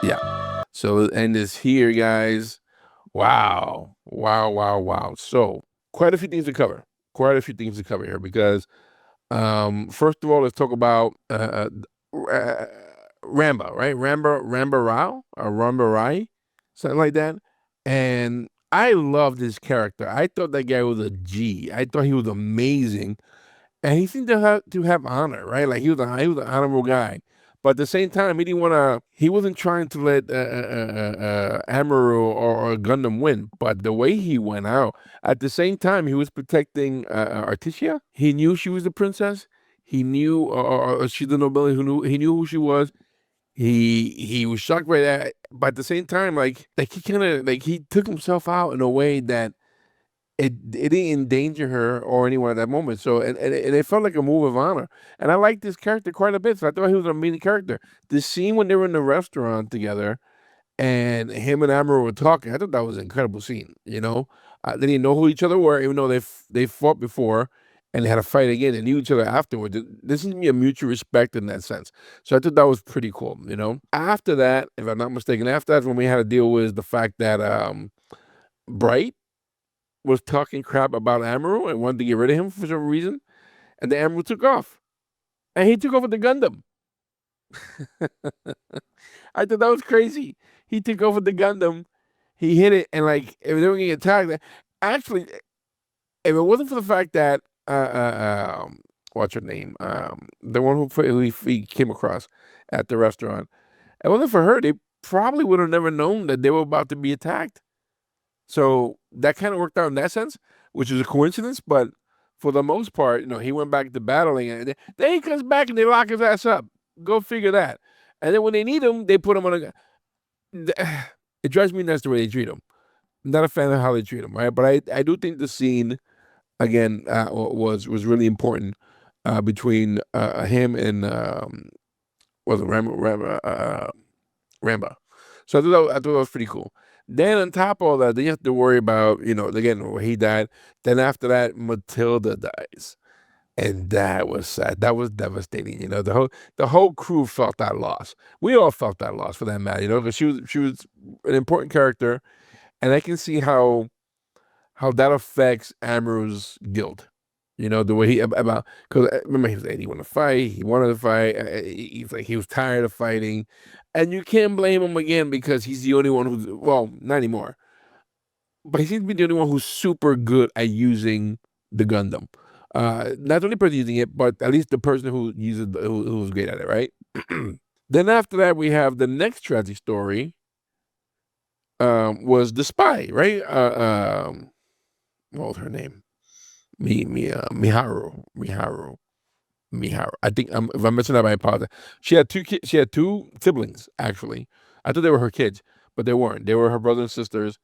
S1: Yeah. So the end is here, guys. Wow. So quite a few things to cover. Here because first of all, let's talk about Ramba, right? Ramba Ral or Ramba Rai, something like that. And I love this character. I thought that guy was a G. I thought he was amazing. And he seemed to have honor, right? Like he was an honorable guy. But at the same time, he wasn't trying to let Amuro or Gundam win. But the way he went out, at the same time, he was protecting Articia. He knew she was the princess. He knew, or she's the nobility he knew who she was. He was shocked by that. But at the same time, like he took himself out in a way that it didn't endanger her or anyone at that moment. So and it felt like a move of honor. And I liked this character quite a bit. So I thought he was an amazing character. The scene when they were in the restaurant together and him and Amuro were talking, I thought that was an incredible scene. You know, they didn't know who each other were, even though they fought before and they had a fight again and knew each other afterwards. There seemed to be a mutual respect in that sense. So I thought that was pretty cool. You know, after that, if I'm not mistaken, after that when we had to deal with the fact that Bright was talking crap about Amuro and wanted to get rid of him for some reason. And the Amuro took off. And he took over the Gundam. I thought that was crazy. He took over the Gundam. He hit it, and like if they were getting attacked, actually, if it wasn't for the fact that what's her name? The one who he came across at the restaurant. If it wasn't for her, they probably would have never known that they were about to be attacked. So that kind of worked out in that sense, which is a coincidence. But for the most part, you know, he went back to battling, and then he comes back and they lock his ass up. Go figure that. And then when they need him, they put him on a. It drives me nuts the way they treat him. I'm not a fan of how they treat him, right? But I do think the scene, again, was really important between him and was it Ramba? So I thought that was pretty cool. Then on top of all that, then you have to worry about, you know, again, he died. Then after that, Matilda dies. And that was sad. That was devastating. You know, the whole crew felt that loss. We all felt that loss for that matter, you know, because she was an important character. And I can see how that affects Amuro's guilt. You know, the way he about, because remember he was like, he wanted to fight. He wanted to fight. He's like, he was tired of fighting. And you can't blame him again because he's the only one who's, well, not anymore. But he seems to be the only one who's super good at using the Gundam. Not the only person using it, but at least the person who uses who's great at it, right? Then after that, we have the next tragic story. Was the spy, right? What was her name? Miharu. I think if I'm messing up, I apologize. She had two kids. She had two siblings, actually. I thought they were her kids, but they weren't. They were her brothers and sisters.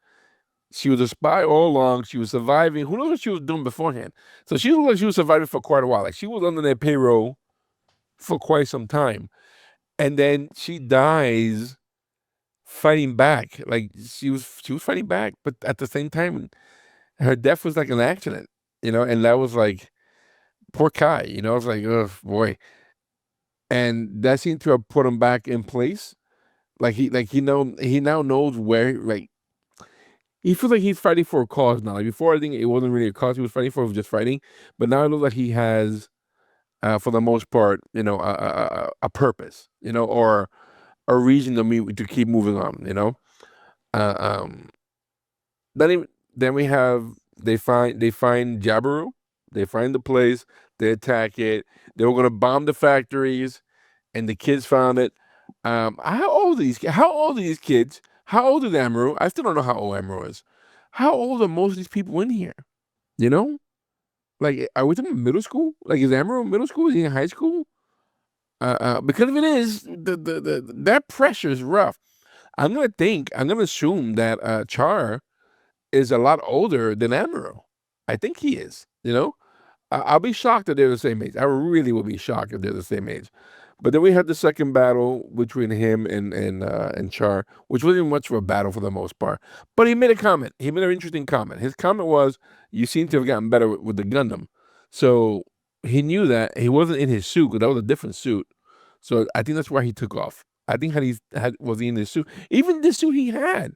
S1: She was a spy all along. She was surviving. Who knows what she was doing beforehand? So she looked like she was surviving for quite a while. Like she was under their payroll for quite some time. And then she dies fighting back. Like she was fighting back, but at the same time, her death was like an accident, you know, and that was like poor Kai, you know, I was like, oh boy. And that seemed to have put him back in place. Like he now knows where, like he feels like he's fighting for a cause now. Like before, I think it wasn't really a cause he was fighting for; it was just fighting. But now I know that he has, for the most part, you know, a purpose, you know, or a reason to keep moving on, you know. Then we have they find Jaburo, they find the place, they attack it. They were gonna bomb the factories, and the kids found it. How old are these? How old are these kids? How old is Amuro? I still don't know how old Amuro is. How old are most of these people in here? You know, like, are we talking middle school? Like, is Amuro middle school? Is he in high school? Because if it is, that pressure is rough. I'm gonna assume that Char is a lot older than Amuro. I think he is. I'll be shocked if they're the same age. I really will be shocked if they're the same age. But then we had the second battle between him and Char, which wasn't much of a battle for the most part. But he made a comment. He made an interesting comment. His comment was, "You seem to have gotten better with the Gundam." So he knew that he wasn't in his suit, because that was a different suit. So I think that's why he took off. I think was he in his suit? Even the suit he had,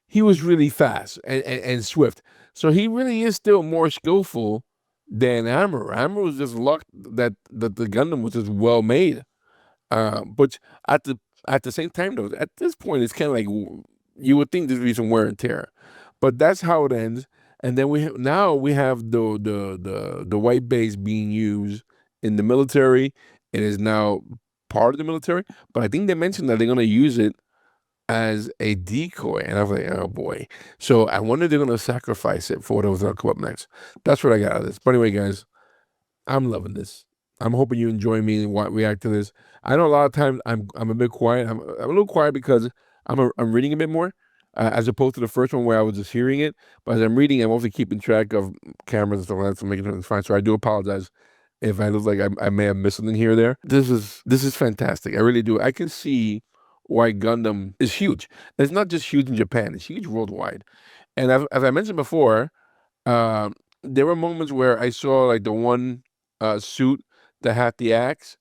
S1: he was really fast and swift. So he really is still more skillful than Amuro. Amuro was just luck that the Gundam was just well made. But at the same time, though, at this point, it's kind of like you would think there'd be some wear and tear, but that's how it ends. And then we have the white base being used in the military. It is now part of the military, but I think they mentioned that they're going to use it as a decoy, and I was like, oh boy. So I wonder if they're going to sacrifice it for whatever's going to come up next. That's what I got out of this. But anyway, guys, I'm loving this. I'm hoping you enjoy me and react to this. I know a lot of times I'm a bit quiet. I'm a little quiet because I'm reading a bit more, as opposed to the first one where I was just hearing it. But as I'm reading, I'm also keeping track of cameras and stuff like that, so making sure it's fine. So I do apologize if I look like I may have missed something here or there. This is fantastic. I really do. I can see why Gundam is huge. It's not just huge in Japan; it's huge worldwide. And as I mentioned before, there were moments where I saw like the one suit that had the axe,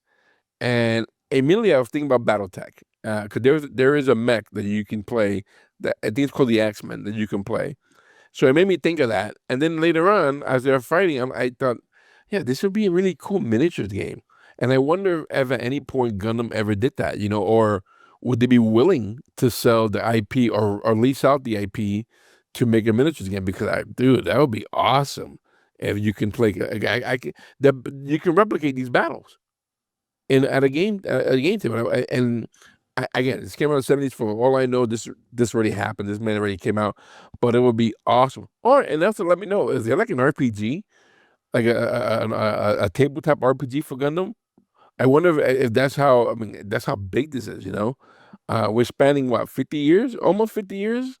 S1: and immediately I was thinking about BattleTech, because there is a mech that you can play that I think it's called the Axeman that you can play. So it made me think of that. And then later on, as they're fighting, I thought, yeah, this would be a really cool miniatures game. And I wonder if at any point Gundam ever did that, or would they be willing to sell the IP or lease out the IP to make a miniatures game? Because dude, that would be awesome if you can play. You can replicate these battles at a game table. And again, this came out in the 70s. For all I know, this already happened. This man already came out, but it would be awesome. And also let me know, is there like an RPG, like a tabletop RPG for Gundam? I wonder if that's how. I mean, that's how big this is. We're spanning what, 50 years, almost 50 years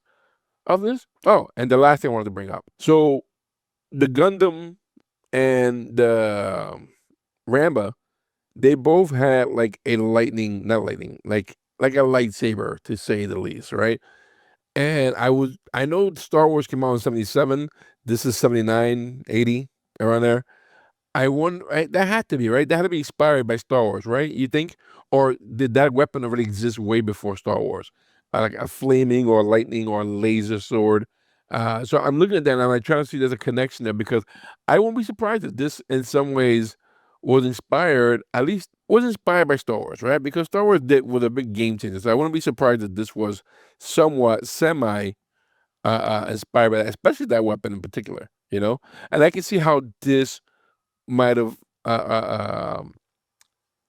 S1: of this. Oh, and the last thing I wanted to bring up. So the Gundam and the Ramba, they both had like a not lightning, like a lightsaber, to say the least, right? And I know Star Wars came out in 77. This is 79, 80, around there. I wonder, right? That had to be, right? That had to be inspired by Star Wars, right? You think? Or did that weapon already exist way before Star Wars? Like a flaming or lightning or laser sword. So I'm looking at that and I'm like trying to see there's a connection there, because I won't be surprised if this in some ways was inspired, at least was inspired by Star Wars, right? Because Star Wars was a big game changer. So I wouldn't be surprised if this was somewhat semi inspired by that, especially that weapon in particular, And I can see how this might have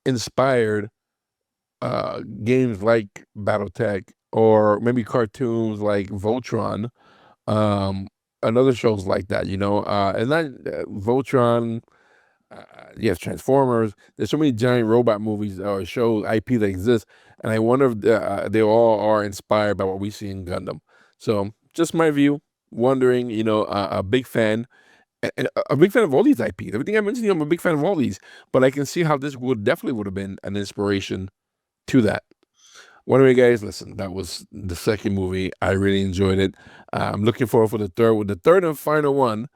S1: inspired games like BattleTech, or maybe cartoons like Voltron, and other shows like that, and not Voltron. Yes, Transformers. There's so many giant robot movies or shows IP that exist, and I wonder if they all are inspired by what we see in Gundam. So, just my view. Wondering, a big fan. And a big fan of all these IPs. Everything I mentioned, I'm a big fan of all these. But I can see how this definitely would have been an inspiration to that. Well, anyway, guys, listen, that was the second movie. I really enjoyed it. I'm looking forward for the third one, the third and final one.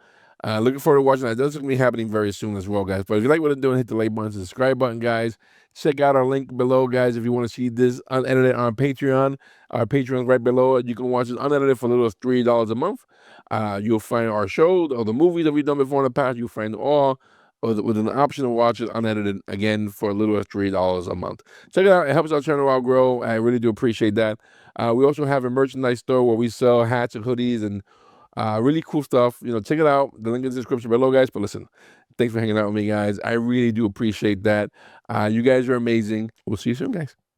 S1: Looking forward to watching that. That's going to be happening very soon as well, guys. But if you like what I'm doing, hit the like button, subscribe button, guys. Check out our link below, guys, if you want to see this unedited on Patreon. Our Patreon's right below it. You can watch it unedited for as little as $3 a month. You'll find our shows, all the movies that we've done before in the past. You'll find all with an option to watch it unedited, again, for as little as $3 a month. Check it out. It helps our channel out grow. I really do appreciate that. We also have a merchandise store where we sell hats and hoodies and really cool stuff. Check it out. The link in the description below, guys. But listen, thanks for hanging out with me, guys. I really do appreciate that. You guys are amazing. We'll see you soon, guys.